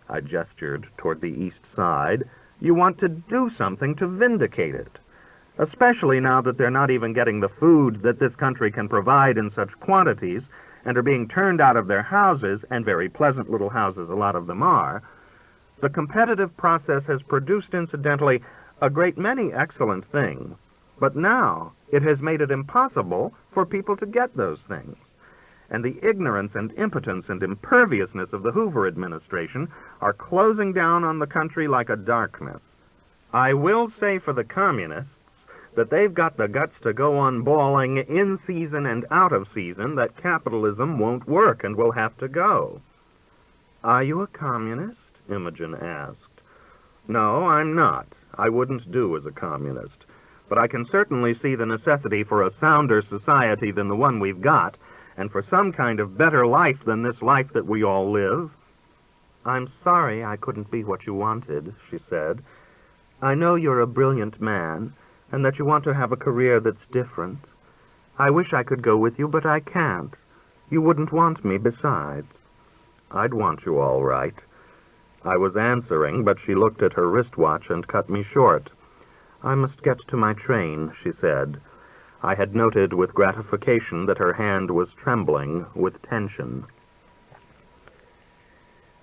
I gestured toward the east side, you want to do something to vindicate it. Especially now that they're not even getting the food that this country can provide in such quantities and are being turned out of their houses, and very pleasant little houses a lot of them are. The competitive process has produced, incidentally, a great many excellent things, but now it has made it impossible for people to get those things. And the ignorance and impotence and imperviousness of the Hoover administration are closing down on the country like a darkness. I will say for the communists that they've got the guts to go on bawling in season and out of season that capitalism won't work and will have to go. Are you a communist? Imogen asked. No, I'm not. I wouldn't do as a communist. But I can certainly see the necessity for a sounder society than the one we've got, and for some kind of better life than this life that we all live. I'm sorry I couldn't be what you wanted, she said. I know you're a brilliant man, and that you want to have a career that's different. I wish I could go with you, but I can't. You wouldn't want me besides. I'd want you all right. I was answering, but she looked at her wristwatch and cut me short. "I must get to my train," she said. I had noted with gratification that her hand was trembling with tension.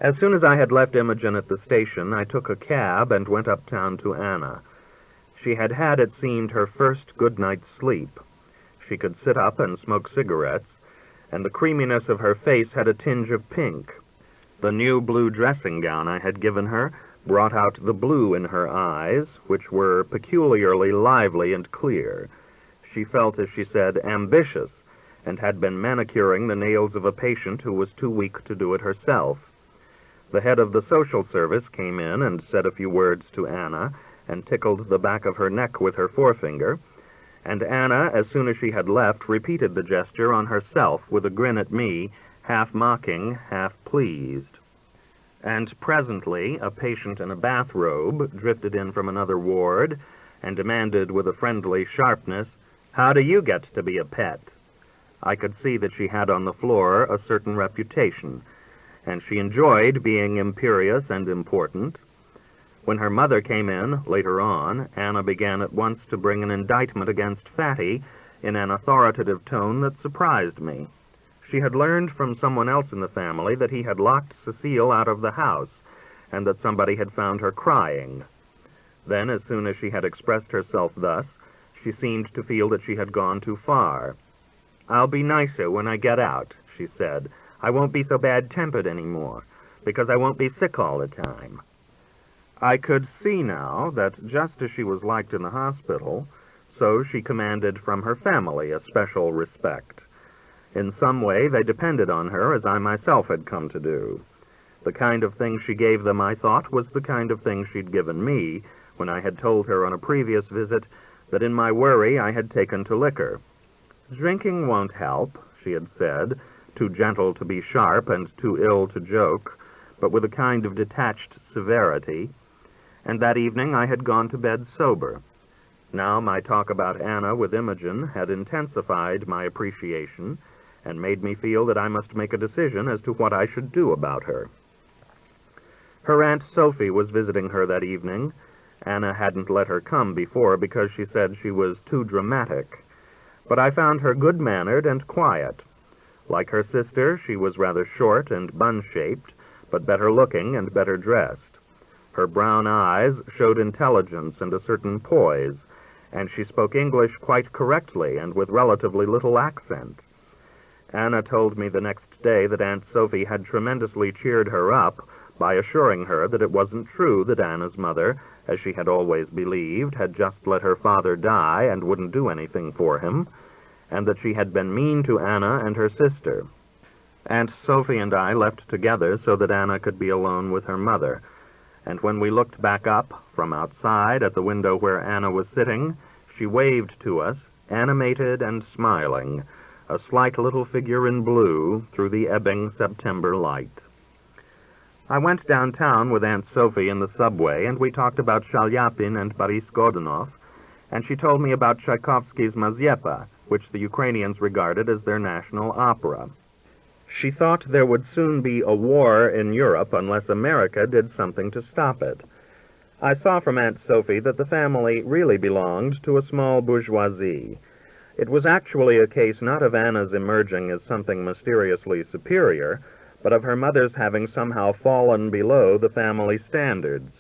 As soon as I had left Imogen at the station, I took a cab and went uptown to Anna. She had had, it seemed, her first good night's sleep. She could sit up and smoke cigarettes, and the creaminess of her face had a tinge of pink. The new blue dressing gown I had given her brought out the blue in her eyes, which were peculiarly lively and clear. She felt, as she said, ambitious, and had been manicuring the nails of a patient who was too weak to do it herself. The head of the social service came in and said a few words to Anna, and tickled the back of her neck with her forefinger, and Anna, as soon as she had left, repeated the gesture on herself with a grin at me, half mocking, half pleased. And presently a patient in a bathrobe drifted in from another ward and demanded with a friendly sharpness, "How do you get to be a pet?" I could see that she had on the floor a certain reputation, and she enjoyed being imperious and important. When her mother came in, later on, Anna began at once to bring an indictment against Fatty in an authoritative tone that surprised me. She had learned from someone else in the family that he had locked Cecile out of the house, and that somebody had found her crying. Then, as soon as she had expressed herself thus, she seemed to feel that she had gone too far. "I'll be nicer when I get out," she said. "I won't be so bad-tempered anymore, because I won't be sick all the time." I could see now that just as she was liked in the hospital, so she commanded from her family a special respect. In some way they depended on her, as I myself had come to do. The kind of thing she gave them, I thought, was the kind of thing she'd given me when I had told her on a previous visit that in my worry I had taken to liquor. "Drinking won't help," she had said, too gentle to be sharp and too ill to joke, but with a kind of detached severity. And that evening I had gone to bed sober. Now my talk about Anna with Imogen had intensified my appreciation and made me feel that I must make a decision as to what I should do about her. Her Aunt Sophie was visiting her that evening. Anna hadn't let her come before because she said she was too dramatic, but I found her good-mannered and quiet. Like her sister, she was rather short and bun-shaped, but better-looking and better dressed. Her brown eyes showed intelligence and a certain poise, and she spoke English quite correctly and with relatively little accent. Anna told me the next day that Aunt Sophie had tremendously cheered her up by assuring her that it wasn't true that Anna's mother, as she had always believed, had just let her father die and wouldn't do anything for him, and that she had been mean to Anna and her sister. Aunt Sophie and I left together so that Anna could be alone with her mother, and when we looked back up from outside at the window where Anna was sitting, she waved to us, animated and smiling, a slight little figure in blue through the ebbing September light. I went downtown with Aunt Sophie in the subway, and we talked about Shalyapin and Boris Godunov, and she told me about Tchaikovsky's Mazeppa, which the Ukrainians regarded as their national opera. She thought there would soon be a war in Europe unless America did something to stop it. I saw from Aunt Sophie that the family really belonged to a small bourgeoisie. It was actually a case not of Anna's emerging as something mysteriously superior, but of her mother's having somehow fallen below the family standards.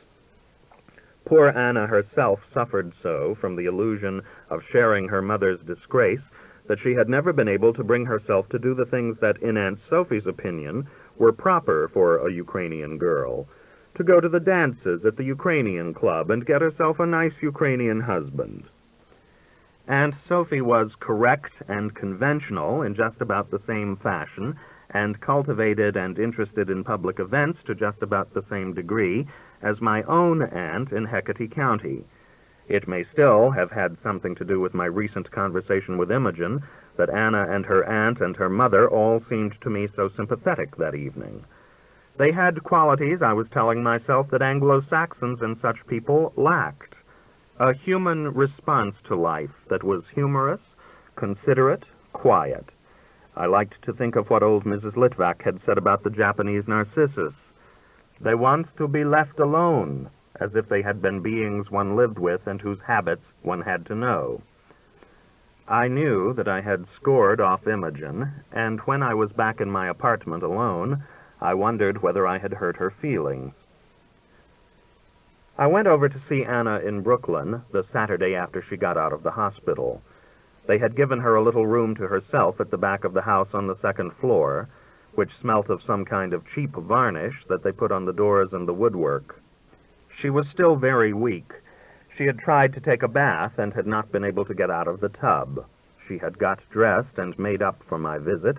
Poor Anna herself suffered so from the illusion of sharing her mother's disgrace that she had never been able to bring herself to do the things that, in Aunt Sophie's opinion, were proper for a Ukrainian girl, to go to the dances at the Ukrainian club and get herself a nice Ukrainian husband. Aunt Sophie was correct and conventional in just about the same fashion, and cultivated and interested in public events to just about the same degree as my own aunt in Hecate County. It may still have had something to do with my recent conversation with Imogen that Anna and her aunt and her mother all seemed to me so sympathetic that evening. They had qualities, I was telling myself, that Anglo-Saxons and such people lacked. A human response to life that was humorous, considerate, quiet. I liked to think of what old Mrs. Litvak had said about the Japanese Narcissus. "They want to be left alone, as if they had been beings one lived with and whose habits one had to know. I knew that I had scored off Imogen, and when I was back in my apartment alone, I wondered whether I had hurt her feelings. I went over to see Anna in Brooklyn the Saturday after she got out of the hospital. They had given her a little room to herself at the back of the house on the second floor, which smelt of some kind of cheap varnish that they put on the doors and the woodwork. She was still very weak. She had tried to take a bath and had not been able to get out of the tub. She had got dressed and made up for my visit,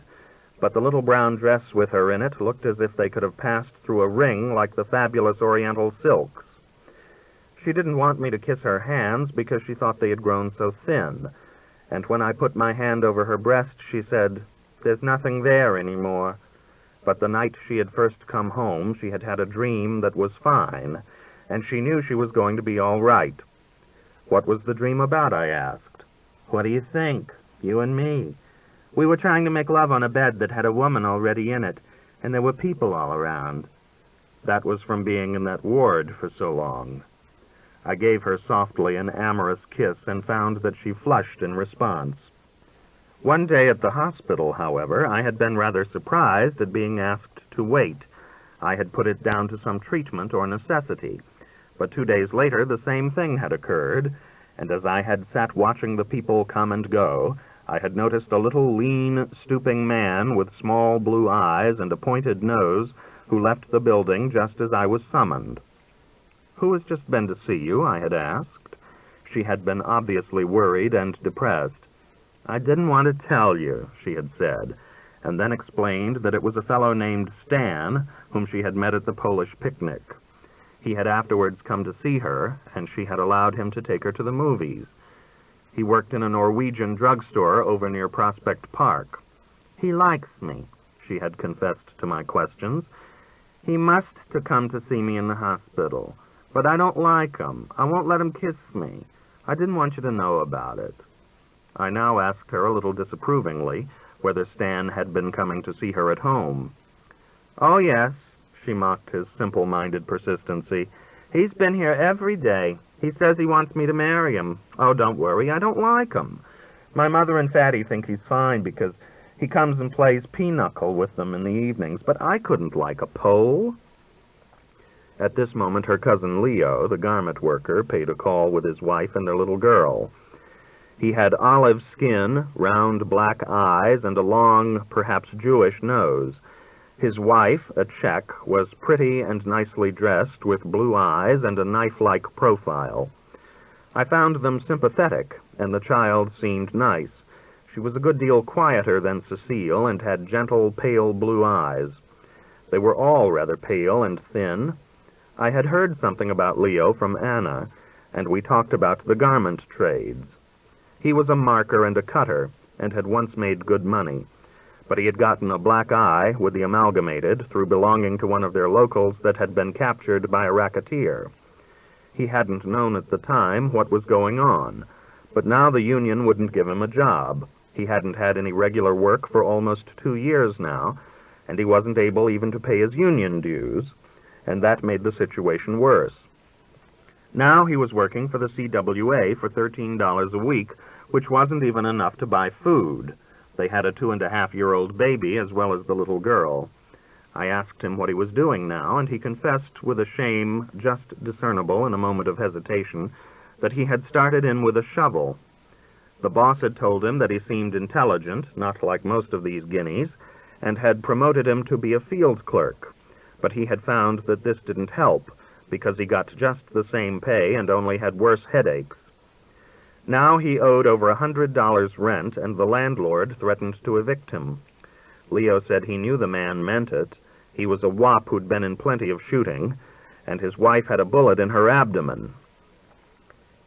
but the little brown dress with her in it looked as if they could have passed through a ring like the fabulous Oriental silks. She didn't want me to kiss her hands because she thought they had grown so thin, and when I put my hand over her breast, she said, "There's nothing there anymore." But the night she had first come home, she had had a dream that was fine, and she knew she was going to be all right. "What was the dream about?" I asked. "What do you think? You and me. We were trying to make love on a bed that had a woman already in it, and there were people all around." That was from being in that ward for so long. I gave her softly an amorous kiss and found that she flushed in response. One day at the hospital, however, I had been rather surprised at being asked to wait. I had put it down to some treatment or necessity. But 2 days later, the same thing had occurred, and as I had sat watching the people come and go, I had noticed a little lean, stooping man with small blue eyes and a pointed nose who left the building just as I was summoned. "Who has just been to see you?" I had asked. She had been obviously worried and depressed. "I didn't want to tell you," she had said, and then explained that it was a fellow named Stan, whom she had met at the Polish picnic. He had afterwards come to see her, and she had allowed him to take her to the movies. He worked in a Norwegian drugstore over near Prospect Park. "He likes me," she had confessed to my questions. "He must to come to see me in the hospital. But I don't like him. I won't let him kiss me. I didn't want you to know about it." I now asked her a little disapprovingly whether Stan had been coming to see her at home. "Oh, yes," she mocked his simple-minded persistency. "He's been here every day. He says he wants me to marry him. Oh, don't worry, I don't like him. My mother and Fatty think he's fine because he comes and plays pinochle with them in the evenings, but I couldn't like a Pole." At this moment, her cousin Leo, the garment worker, paid a call with his wife and their little girl. He had olive skin, round black eyes, and a long, perhaps Jewish nose. His wife, a Czech, was pretty and nicely dressed, with blue eyes and a knife-like profile. I found them sympathetic, and the child seemed nice. She was a good deal quieter than Cecile, and had gentle, pale blue eyes. They were all rather pale and thin. I had heard something about Leo from Anna, and we talked about the garment trades. He was a marker and a cutter, and had once made good money, but he had gotten a black eye with the Amalgamated through belonging to one of their locals that had been captured by a racketeer. He hadn't known at the time what was going on, but now the union wouldn't give him a job. He hadn't had any regular work for almost 2 years now, and he wasn't able even to pay his union dues, and that made the situation worse. Now he was working for the CWA for $13 a week, which wasn't even enough to buy food. They had a 2.5-year-old baby as well as the little girl. I asked him what he was doing now, and he confessed with a shame just discernible in a moment of hesitation that he had started in with a shovel. The boss had told him that he seemed intelligent, not like most of these guineas, and had promoted him to be a field clerk. But he had found that this didn't help, because he got just the same pay and only had worse headaches. Now he owed over $100 rent, and the landlord threatened to evict him. Leo said he knew the man meant it. He was a wop who'd been in plenty of shooting, and his wife had a bullet in her abdomen.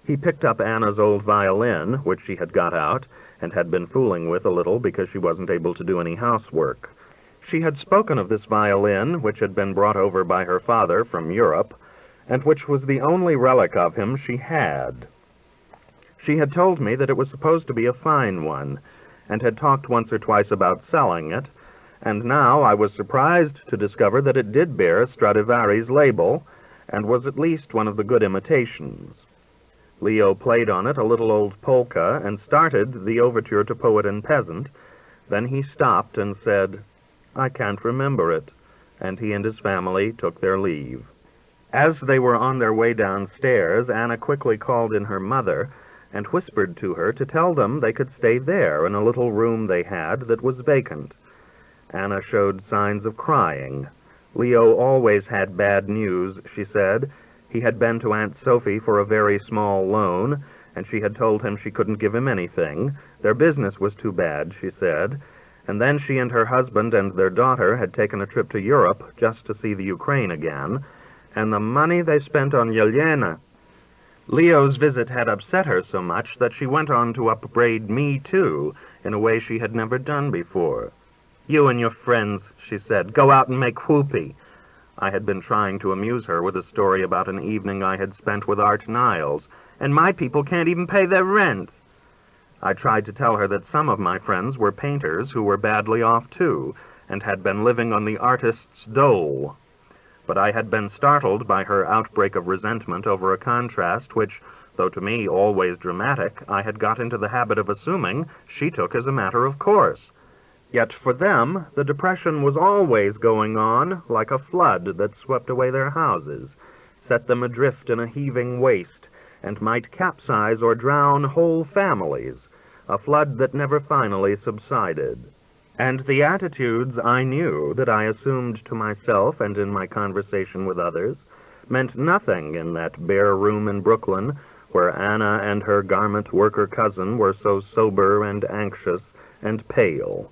He picked up Anna's old violin, which she had got out, and had been fooling with a little because she wasn't able to do any housework. She had spoken of this violin, which had been brought over by her father from Europe, and which was the only relic of him she had. She had told me that it was supposed to be a fine one, and had talked once or twice about selling it, and now I was surprised to discover that it did bear Stradivari's label, and was at least one of the good imitations. Leo played on it a little old polka and started the overture to Poet and Peasant. Then he stopped and said, "I can't remember it," and he and his family took their leave. As they were on their way downstairs, Anna quickly called in her mother and whispered to her to tell them they could stay there in a little room they had that was vacant. Anna showed signs of crying. Leo always had bad news, she said. He had been to Aunt Sophie for a very small loan, and she had told him she couldn't give him anything. Their business was too bad, she said. And then she and her husband and their daughter had taken a trip to Europe just to see the Ukraine again, and the money they spent on Yelena. Leo's visit had upset her so much that she went on to upbraid me, too, in a way she had never done before. "You and your friends," she said, "go out and make whoopee." I had been trying to amuse her with a story about an evening I had spent with Art Niles, "and my people can't even pay their rent." I tried to tell her that some of my friends were painters who were badly off, too, and had been living on the artist's dole. But I had been startled by her outbreak of resentment over a contrast which, though to me always dramatic, I had got into the habit of assuming she took as a matter of course. Yet for them, the depression was always going on, like a flood that swept away their houses, set them adrift in a heaving waste, and might capsize or drown whole families, a flood that never finally subsided. And the attitudes I knew that I assumed to myself and in my conversation with others meant nothing in that bare room in Brooklyn, where Anna and her garment worker cousin were so sober and anxious and pale.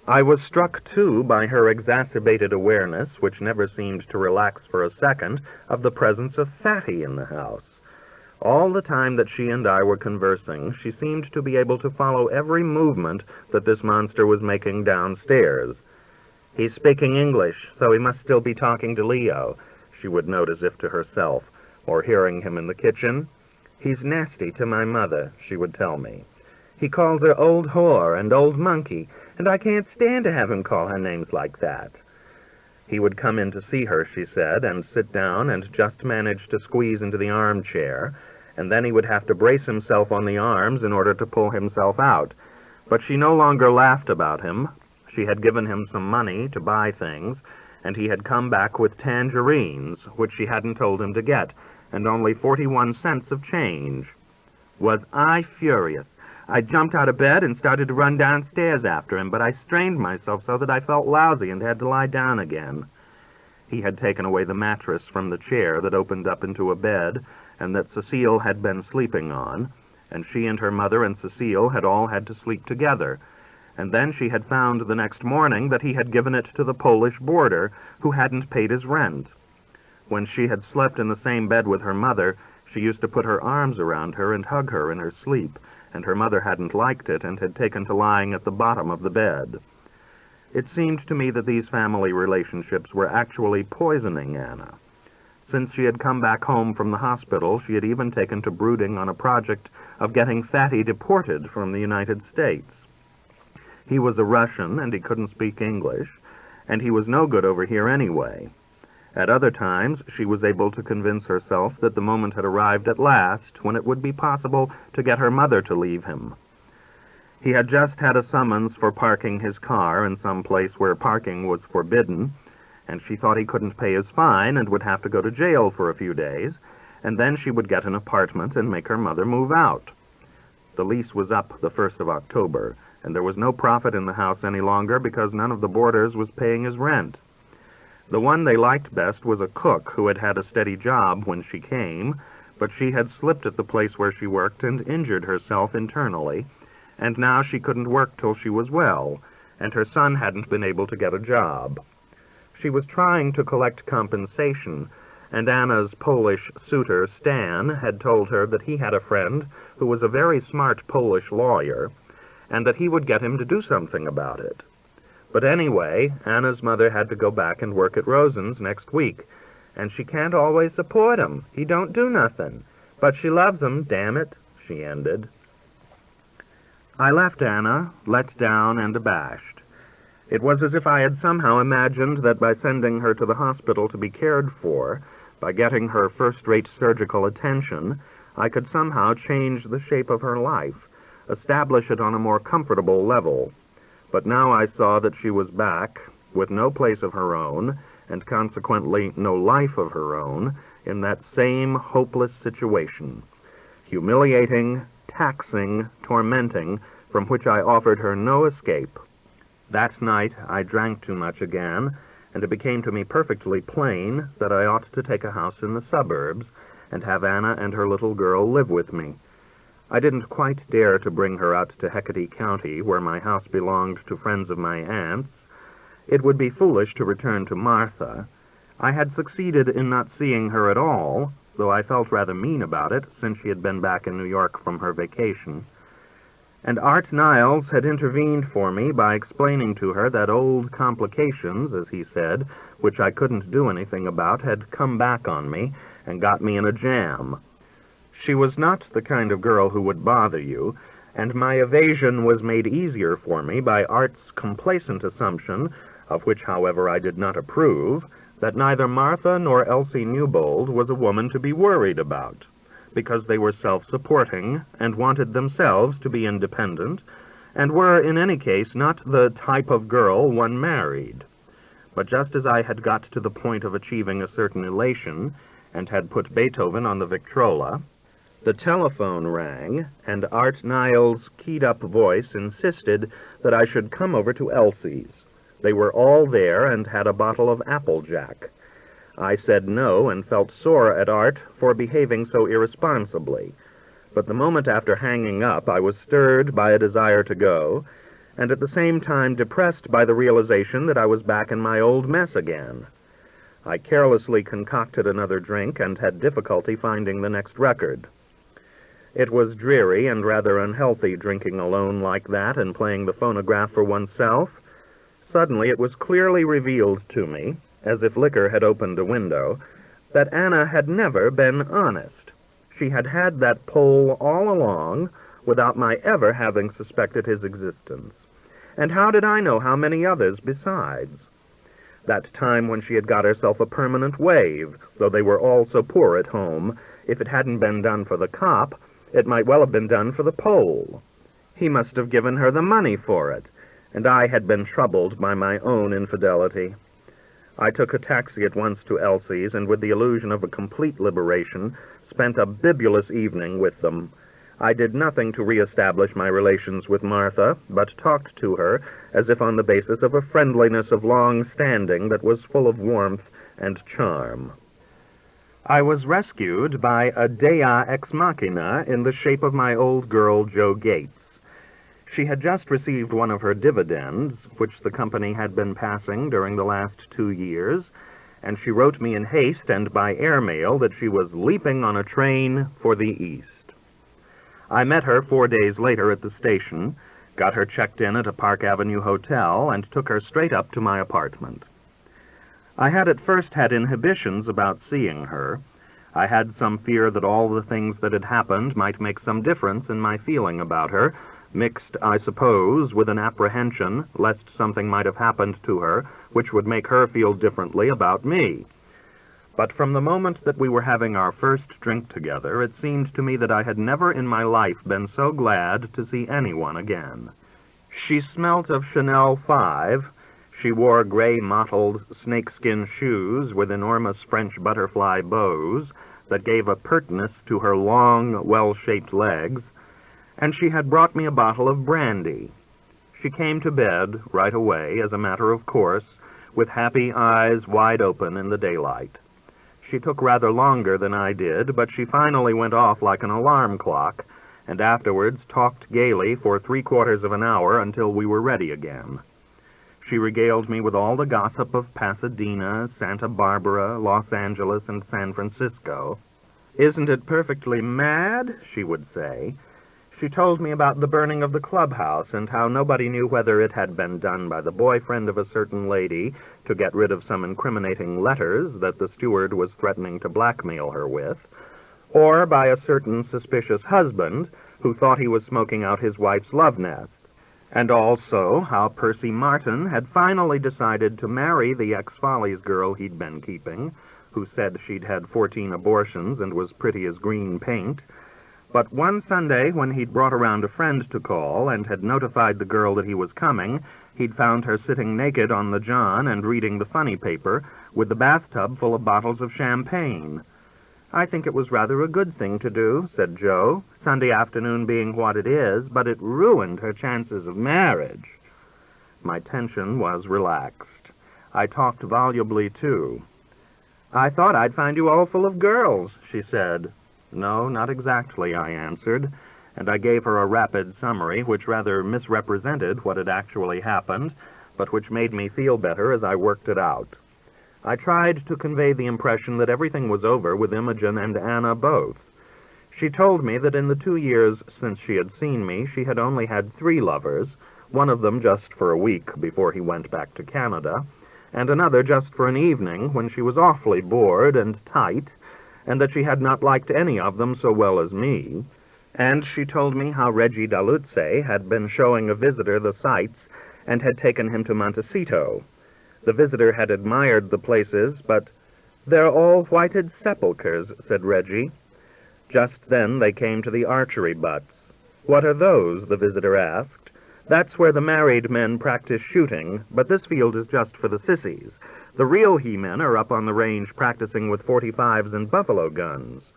I was struck, too, by her exacerbated awareness, which never seemed to relax for a second, of the presence of Fatty in the house. All the time that she and I were conversing, she seemed to be able to follow every movement that this monster was making downstairs. "He's speaking English, so he must still be talking to Leo," she would note as if to herself, or hearing him in the kitchen. "He's nasty to my mother," she would tell me. "He calls her old whore and old monkey, and I can't stand to have him call her names like that." He would come in to see her, she said, and sit down and just manage to squeeze into the armchair, and then he would have to brace himself on the arms in order to pull himself out. But she no longer laughed about him. She had given him some money to buy things, and he had come back with tangerines, which she hadn't told him to get, and only 41 cents of change. Was I furious? I jumped out of bed and started to run downstairs after him, but I strained myself so that I felt lousy and had to lie down again. He had taken away the mattress from the chair that opened up into a bed and that Cecile had been sleeping on, and she and her mother and Cecile had all had to sleep together. And then she had found the next morning that he had given it to the Polish boarder, who hadn't paid his rent. When she had slept in the same bed with her mother, she used to put her arms around her and hug her in her sleep, and her mother hadn't liked it and had taken to lying at the bottom of the bed. It seemed to me that these family relationships were actually poisoning Anna. Since she had come back home from the hospital, she had even taken to brooding on a project of getting Fatty deported from the United States. He was a Russian, and he couldn't speak English, and he was no good over here anyway. At other times, she was able to convince herself that the moment had arrived at last when it would be possible to get her mother to leave him. He had just had a summons for parking his car in some place where parking was forbidden, and she thought he couldn't pay his fine and would have to go to jail for a few days, and then she would get an apartment and make her mother move out. The lease was up the 1st of October, and there was no profit in the house any longer because none of the boarders was paying his rent. The one they liked best was a cook who had had a steady job when she came, but she had slipped at the place where she worked and injured herself internally, and now she couldn't work till she was well, and her son hadn't been able to get a job. She was trying to collect compensation, and Anna's Polish suitor, Stan, had told her that he had a friend who was a very smart Polish lawyer, and that he would get him to do something about it. But anyway, Anna's mother had to go back and work at Rosen's next week, and she can't always support him. He don't do nothing. But she loves him, damn it, she ended. I left Anna, let down and abashed. It was as if I had somehow imagined that by sending her to the hospital to be cared for, By getting her first-rate surgical attention, I could somehow change the shape of her life, establish it on a more comfortable level. But now I saw that she was back, with no place of her own, and consequently no life of her own, in that same hopeless situation. Humiliating, taxing, tormenting, from which I offered her no escape. That night I drank too much again, and it became to me perfectly plain that I ought to take a house in the suburbs and have Anna and her little girl live with me. I didn't quite dare to bring her out to Hecate County, where my house belonged to friends of my aunt's. It would be foolish to return to Martha. I had succeeded in not seeing her at all, though I felt rather mean about it, since she had been back in New York from her vacation. And Art Niles had intervened for me by explaining to her that old complications, as he said, which I couldn't do anything about, had come back on me and got me in a jam. She was not the kind of girl who would bother you, and my evasion was made easier for me by Art's complacent assumption, of which, however, I did not approve, that neither Martha nor Elsie Newbold was a woman to be worried about, because they were self-supporting and wanted themselves to be independent, and were, in any case, not the type of girl one married. But just as I had got to the point of achieving a certain elation, and had put Beethoven on the Victrola, the telephone rang, and Art Niles' keyed-up voice insisted that I should come over to Elsie's. They were all there and had a bottle of Applejack. I said no and felt sore at Art for behaving so irresponsibly. But the moment after hanging up, I was stirred by a desire to go, and at the same time depressed by the realization that I was back in my old mess again. I carelessly concocted another drink and had difficulty finding the next record. It was dreary and rather unhealthy drinking alone like that and playing the phonograph for oneself. Suddenly it was clearly revealed to me, as if liquor had opened a window, that Anna had never been honest. She had had that Pole all along, without my ever having suspected his existence. And how did I know how many others besides? That time when she had got herself a permanent wave, though they were all so poor at home, if it hadn't been done for the cop, it might well have been done for the Pole. He must have given her the money for it, and I had been troubled by my own infidelity. I took a taxi at once to Elsie's, and with the illusion of a complete liberation, spent a bibulous evening with them. I did nothing to reestablish my relations with Martha, but talked to her as if on the basis of a friendliness of long standing that was full of warmth and charm. I was rescued by a dea ex machina in the shape of my old girl, Jo Gates. She had just received one of her dividends, which the company had been passing during the last 2 years, and she wrote me in haste and by airmail that she was leaping on a train for the East. I met her 4 days later at the station, got her checked in at a Park Avenue hotel, and took her straight up to my apartment. I had at first had inhibitions about seeing her. I had some fear that all the things that had happened might make some difference in my feeling about her, mixed, I suppose, with an apprehension lest something might have happened to her which would make her feel differently about me. But from the moment that we were having our first drink together, it seemed to me that I had never in my life been so glad to see anyone again. She smelt of Chanel 5. She wore gray mottled snakeskin shoes with enormous French butterfly bows that gave a pertness to her long, well-shaped legs, and she had brought me a bottle of brandy. She came to bed right away, as a matter of course, with happy eyes wide open in the daylight. She took rather longer than I did, but she finally went off like an alarm clock, and afterwards talked gaily for 3/4 of an hour until we were ready again. She regaled me with all the gossip of Pasadena, Santa Barbara, Los Angeles, and San Francisco. "Isn't it perfectly mad?" she would say. She told me about the burning of the clubhouse and how nobody knew whether it had been done by the boyfriend of a certain lady to get rid of some incriminating letters that the steward was threatening to blackmail her with, or by a certain suspicious husband who thought he was smoking out his wife's love nest, and also how Percy Martin had finally decided to marry the ex-Follies girl he'd been keeping, who said she'd had 14 abortions and was pretty as green paint. But one Sunday, when he'd brought around a friend to call and had notified the girl that he was coming, he'd found her sitting naked on the john and reading the funny paper with the bathtub full of bottles of champagne. "I think it was rather a good thing to do," said Joe, "Sunday afternoon being what it is, but it ruined her chances of marriage." My tension was relaxed. I talked volubly, too. "I thought I'd find you all full of girls," she said. "No, not exactly," I answered, and I gave her a rapid summary which rather misrepresented what had actually happened, but which made me feel better as I worked it out. I tried to convey the impression that everything was over with Imogen and Anna both. She told me that in the 2 years since she had seen me, she had only had 3 lovers, one of them just for a week before he went back to Canada, and another just for an evening when she was awfully bored and tight, and that she had not liked any of them so well as me. And she told me how Reggie Daluzzi had been showing a visitor the sights and had taken him to Montecito. The visitor had admired the places, but "They're all whited sepulchres," said Reggie. Just then they came to the archery butts. "What are those?" the visitor asked. "That's where the married men practice shooting, but this field is just for the sissies. The real he-men are up on the range practicing with .45s and buffalo guns."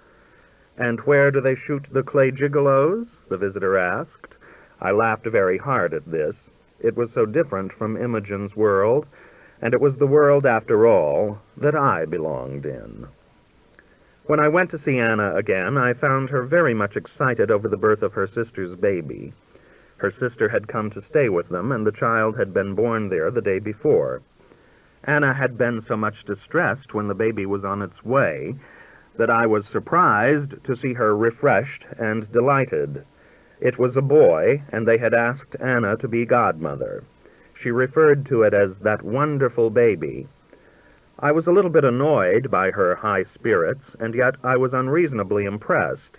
"And where do they shoot the clay gigolos?" the visitor asked. I laughed very hard at this. It was so different from Imogen's world, and it was the world, after all, that I belonged in. When I went to see Anna again, I found her very much excited over the birth of her sister's baby. Her sister had come to stay with them, and the child had been born there the day before. Anna had been so much distressed when the baby was on its way that I was surprised to see her refreshed and delighted. It was a boy, and they had asked Anna to be godmother. She referred to it as "that wonderful baby." I was a little bit annoyed by her high spirits, and yet I was unreasonably impressed.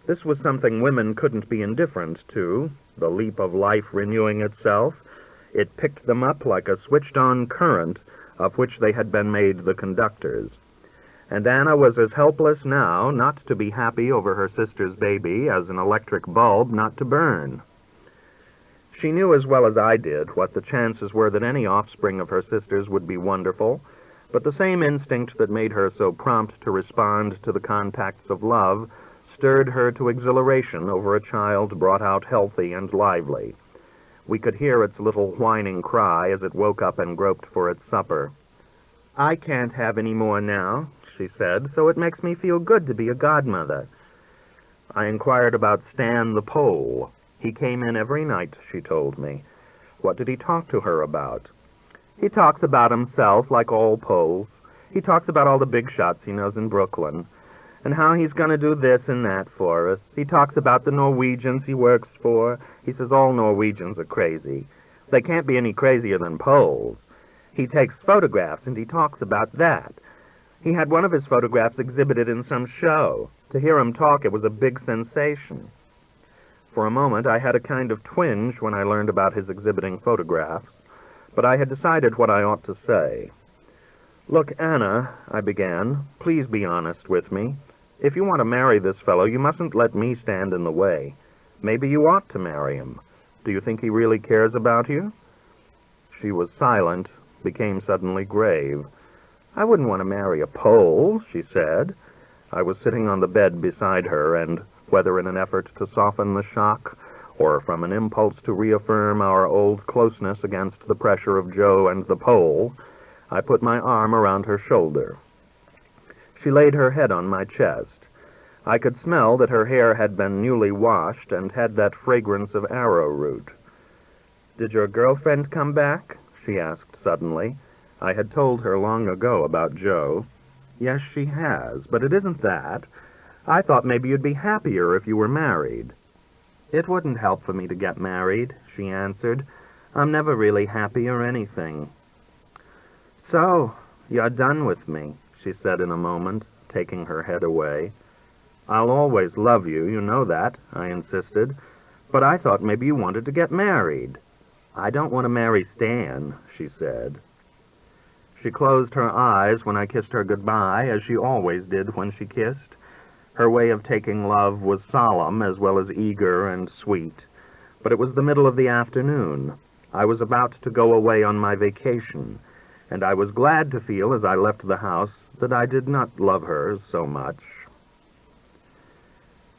This was something women couldn't be indifferent to, the leap of life renewing itself. It picked them up like a switched-on current of which they had been made the conductors. And Anna was as helpless now not to be happy over her sister's baby as an electric bulb not to burn. She knew as well as I did what the chances were that any offspring of her sister's would be wonderful, but the same instinct that made her so prompt to respond to the contacts of love stirred her to exhilaration over a child brought out healthy and lively. We could hear its little whining cry as it woke up and groped for its supper. "I can't have any more now," she said, "so it makes me feel good to be a godmother." I inquired about Stan the Pole. He came in every night, she told me. What did he talk to her about? "He talks about himself, like all Poles. He talks about all the big shots he knows in Brooklyn, and how he's going to do this and that for us. He talks about the Norwegians he works for. He says all Norwegians are crazy. They can't be any crazier than Poles. He takes photographs, and he talks about that. He had one of his photographs exhibited in some show. To hear him talk, it was a big sensation." For a moment, I had a kind of twinge when I learned about his exhibiting photographs, but I had decided what I ought to say. "Look, Anna," I began, "please be honest with me. If you want to marry this fellow, you mustn't let me stand in the way. Maybe you ought to marry him. Do you think he really cares about you?" She was silent, became suddenly grave. "I wouldn't want to marry a Pole," she said. I was sitting on the bed beside her, and whether in an effort to soften the shock, or from an impulse to reaffirm our old closeness against the pressure of Joe and the Pole, I put my arm around her shoulder. She laid her head on my chest. I could smell that her hair had been newly washed and had that fragrance of arrowroot. "Did your girlfriend come back?" she asked suddenly. I had told her long ago about Joe. "Yes, she has, but it isn't that. I thought maybe you'd be happier if you were married." "It wouldn't help for me to get married," she answered. "I'm never really happy or anything." "So, you're done with me," she said in a moment, taking her head away. "I'll always love you, you know that," I insisted. "But I thought maybe you wanted to get married." "I don't want to marry Stan," she said. She closed her eyes when I kissed her goodbye, as she always did when she kissed. Her way of taking love was solemn as well as eager and sweet. But it was the middle of the afternoon. I was about to go away on my vacation, and I was glad to feel as I left the house that I did not love her so much.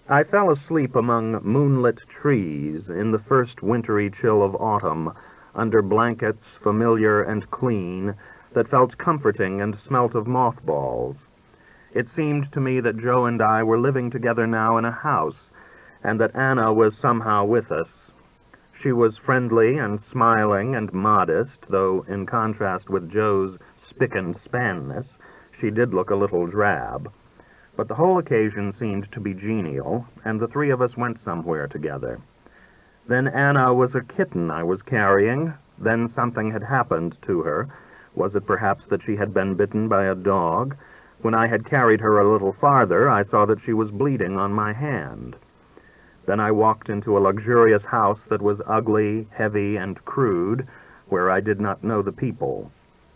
I fell asleep among moonlit trees in the first wintry chill of autumn, under blankets familiar and clean, that felt comforting and smelt of mothballs. It seemed to me that Joe and I were living together now in a house, and that Anna was somehow with us. She was friendly and smiling and modest, though in contrast with Joe's spick and spanness, she did look a little drab. But the whole occasion seemed to be genial, and the three of us went somewhere together. Then Anna was a kitten I was carrying. Then something had happened to her. Was it perhaps that she had been bitten by a dog? When I had carried her a little farther, I saw that she was bleeding on my hand. Then I walked into a luxurious house that was ugly, heavy, and crude, where I did not know the people.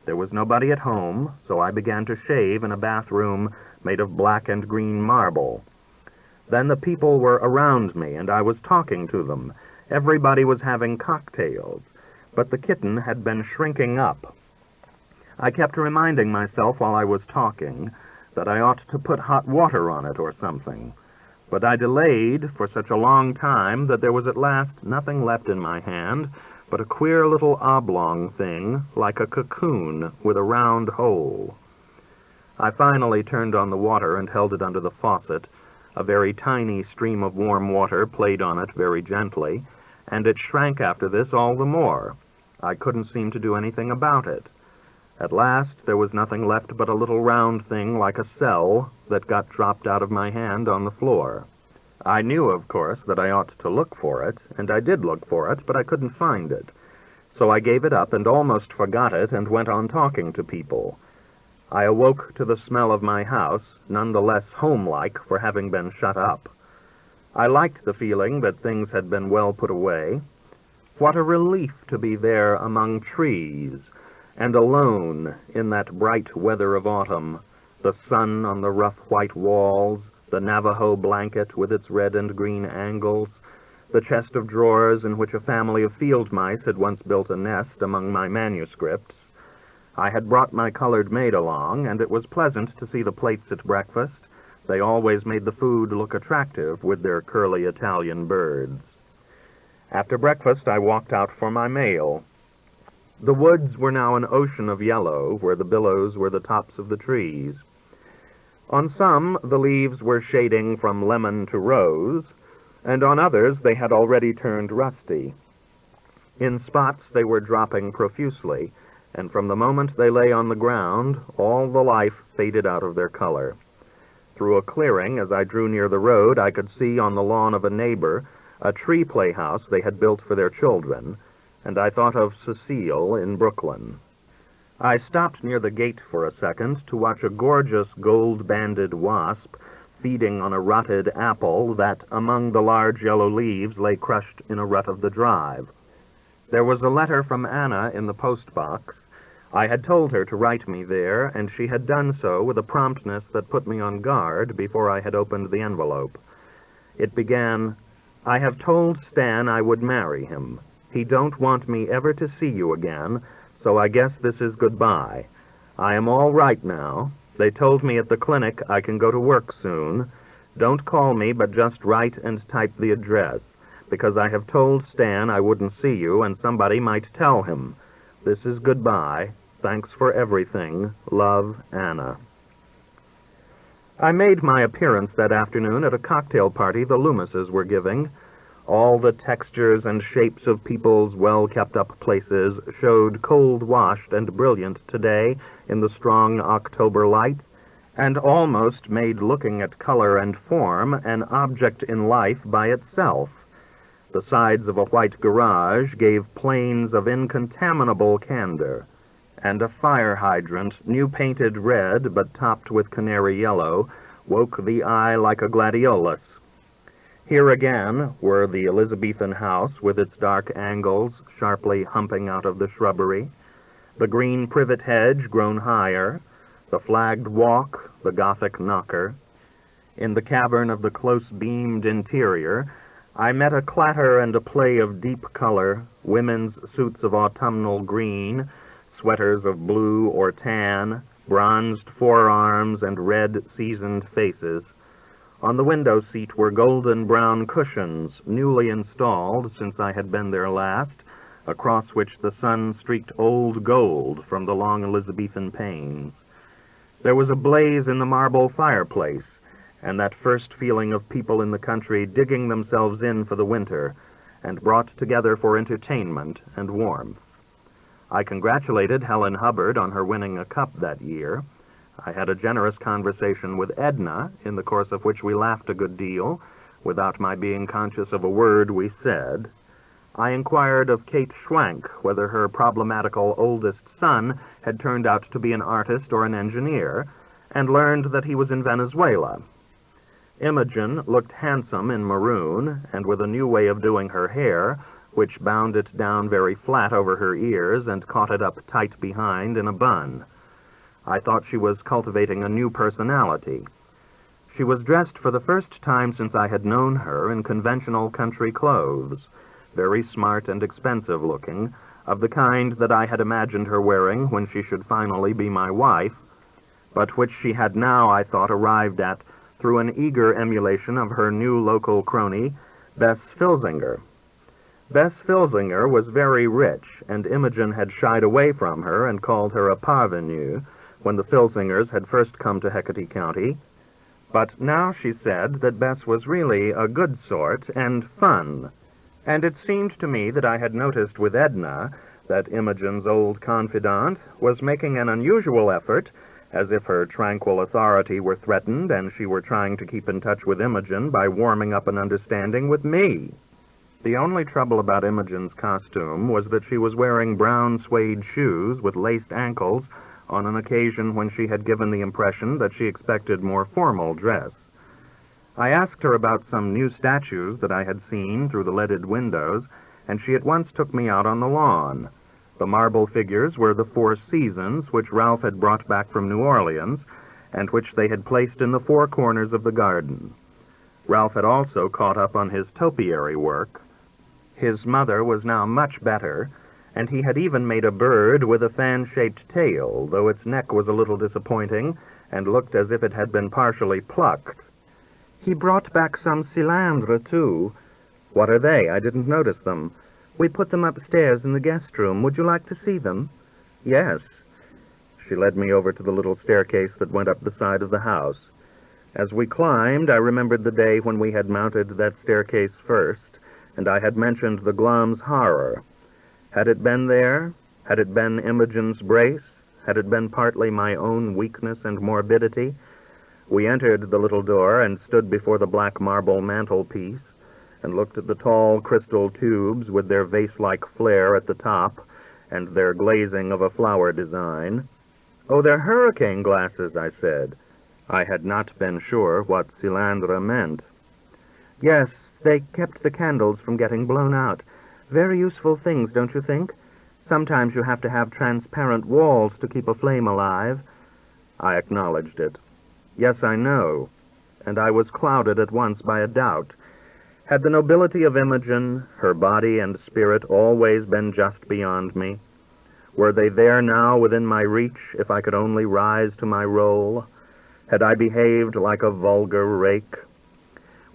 There was nobody at home, so I began to shave in a bathroom made of black and green marble. Then the people were around me, and I was talking to them. Everybody was having cocktails, but the kitten had been shrinking up. I kept reminding myself while I was talking that I ought to put hot water on it or something. But I delayed for such a long time that there was at last nothing left in my hand but a queer little oblong thing, like a cocoon with a round hole. I finally turned on the water and held it under the faucet. A very tiny stream of warm water played on it very gently, and it shrank after this all the more. I couldn't seem to do anything about it. At last there was nothing left but a little round thing like a cell that got dropped out of my hand on the floor. I knew, of course, that I ought to look for it, and I did look for it, but I couldn't find it. So I gave it up and almost forgot it and went on talking to people. I awoke to the smell of my house, none the less home-like for having been shut up. I liked the feeling that things had been well put away. What a relief to be there among trees, and alone in that bright weather of autumn, the sun on the rough white walls, the Navajo blanket with its red and green angles, the chest of drawers in which a family of field mice had once built a nest among my manuscripts. I had brought my colored maid along, and it was pleasant to see the plates at breakfast. They always made the food look attractive with their curly Italian birds. After breakfast, I walked out for my mail. The woods were now an ocean of yellow, where the billows were the tops of the trees. On some, the leaves were shading from lemon to rose, and on others they had already turned rusty. In spots they were dropping profusely, and from the moment they lay on the ground, all the life faded out of their color. Through a clearing, as I drew near the road, I could see on the lawn of a neighbor a tree playhouse they had built for their children, and I thought of Cecile in Brooklyn. I stopped near the gate for a second to watch a gorgeous gold-banded wasp feeding on a rotted apple that, among the large yellow leaves, lay crushed in a rut of the drive. There was a letter from Anna in the post-box. I had told her to write me there, and she had done so with a promptness that put me on guard before I had opened the envelope. It began, "I have told Stan I would marry him. He don't want me ever to see you again, so I guess this is goodbye. I am all right now. They told me at the clinic I can go to work soon. Don't call me, but just write and type the address, because I have told Stan I wouldn't see you, and somebody might tell him. This is goodbye. Thanks for everything. Love, Anna." I made my appearance that afternoon at a cocktail party the Loomises were giving. All the textures and shapes of people's well-kept-up places showed cold-washed and brilliant today in the strong October light, and almost made looking at color and form an object in life by itself. The sides of a white garage gave plains of incontaminable candor, and a fire hydrant, new-painted red but topped with canary yellow, woke the eye like a gladiolus. Here again were the Elizabethan house with its dark angles sharply humping out of the shrubbery, the green privet hedge grown higher, the flagged walk, the Gothic knocker. In the cavern of the close-beamed interior, I met a clatter and a play of deep color, women's suits of autumnal green, sweaters of blue or tan, bronzed forearms and red seasoned faces. On the window seat were golden brown cushions, newly installed since I had been there last, across which the sun streaked old gold from the long Elizabethan panes. There was a blaze in the marble fireplace, and that first feeling of people in the country digging themselves in for the winter, and brought together for entertainment and warmth. I congratulated Helen Hubbard on her winning a cup that year. I had a generous conversation with Edna, in the course of which we laughed a good deal, without my being conscious of a word we said. I inquired of Kate Schwank whether her problematical oldest son had turned out to be an artist or an engineer, and learned that he was in Venezuela. Imogen looked handsome in maroon, and with a new way of doing her hair, which bound it down very flat over her ears and caught it up tight behind in a bun. I thought she was cultivating a new personality. She was dressed for the first time since I had known her in conventional country clothes, very smart and expensive-looking, of the kind that I had imagined her wearing when she should finally be my wife, but which she had now, I thought, arrived at through an eager emulation of her new local crony, Bess Filzinger. Bess Filzinger was very rich, and Imogen had shied away from her and called her a parvenue when the Filzingers had first come to Hecate County. But now she said that Bess was really a good sort and fun, and it seemed to me that I had noticed with Edna that Imogen's old confidant was making an unusual effort, as if her tranquil authority were threatened and she were trying to keep in touch with Imogen by warming up an understanding with me. The only trouble about Imogen's costume was that she was wearing brown suede shoes with laced ankles on an occasion when she had given the impression that she expected more formal dress. I asked her about some new statues that I had seen through the leaded windows, and she at once took me out on the lawn. The marble figures were the 4 seasons which Ralph had brought back from New Orleans, and which they had placed in the 4 corners of the garden. Ralph had also caught up on his topiary work. His mother was now much better, and he had even made a bird with a fan-shaped tail, though its neck was a little disappointing, and looked as if it had been partially plucked. He brought back some cylindres, too. What are they? I didn't notice them. We put them upstairs in the guest room. Would you like to see them? Yes. She led me over to the little staircase that went up the side of the house. As we climbed, I remembered the day when we had mounted that staircase first, and I had mentioned the Glom's horror. Had it been there? Had it been Imogen's brace? Had it been partly my own weakness and morbidity? We entered the little door and stood before the black marble mantelpiece, and looked at the tall crystal tubes with their vase-like flare at the top, and their glazing of a flower design. "Oh, they're hurricane glasses," I said. I had not been sure what cylindre meant. "Yes, they kept the candles from getting blown out. Very useful things, don't you think? Sometimes you have to have transparent walls to keep a flame alive." I acknowledged it. "Yes, I know," and I was clouded at once by a doubt. Had the nobility of Imogen, her body and spirit, always been just beyond me? Were they there now within my reach, if I could only rise to my role? Had I behaved like a vulgar rake?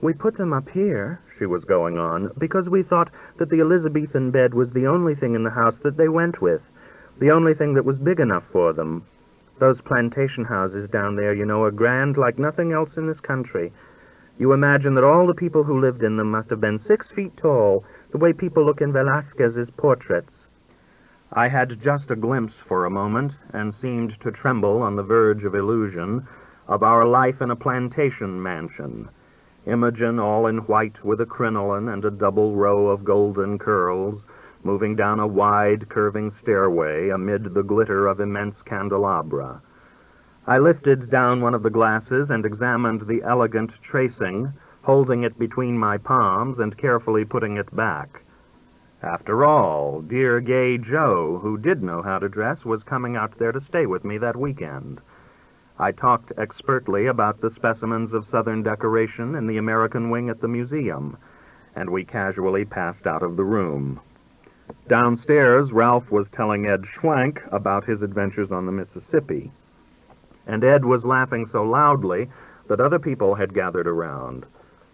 "We put them up here," she was going on, "because we thought that the Elizabethan bed was the only thing in the house that they went with, the only thing that was big enough for them. Those plantation houses down there, you know, are grand like nothing else in this country. You imagine that all the people who lived in them must have been 6 feet tall, the way people look in Velázquez's portraits." I had just a glimpse for a moment, and seemed to tremble on the verge of illusion, of our life in a plantation mansion. Imogen all in white with a crinoline and a double row of golden curls, moving down a wide, curving stairway amid the glitter of immense candelabra. I lifted down one of the glasses and examined the elegant tracing, holding it between my palms and carefully putting it back. After all, dear gay Joe, who did know how to dress, was coming out there to stay with me that weekend. I talked expertly about the specimens of Southern decoration in the American wing at the museum, and we casually passed out of the room. Downstairs, Ralph was telling Ed Schwank about his adventures on the Mississippi, and Ed was laughing so loudly that other people had gathered around.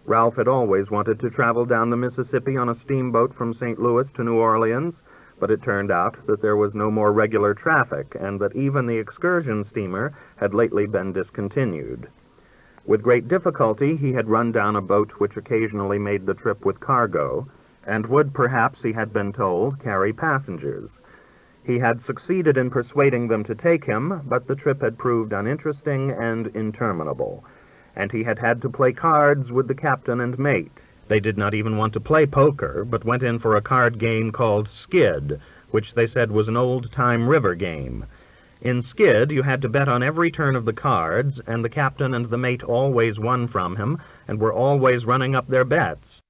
Ralph had always wanted to travel down the Mississippi on a steamboat from St. Louis to New Orleans, but it turned out that there was no more regular traffic, and that even the excursion steamer had lately been discontinued. With great difficulty, he had run down a boat which occasionally made the trip with cargo, and would, perhaps, he had been told, carry passengers. He had succeeded in persuading them to take him, but the trip had proved uninteresting and interminable, and he had had to play cards with the captain and mate. They did not even want to play poker, but went in for a card game called Skid, which they said was an old-time river game. In Skid, you had to bet on every turn of the cards, and the captain and the mate always won from him, and were always running up their bets.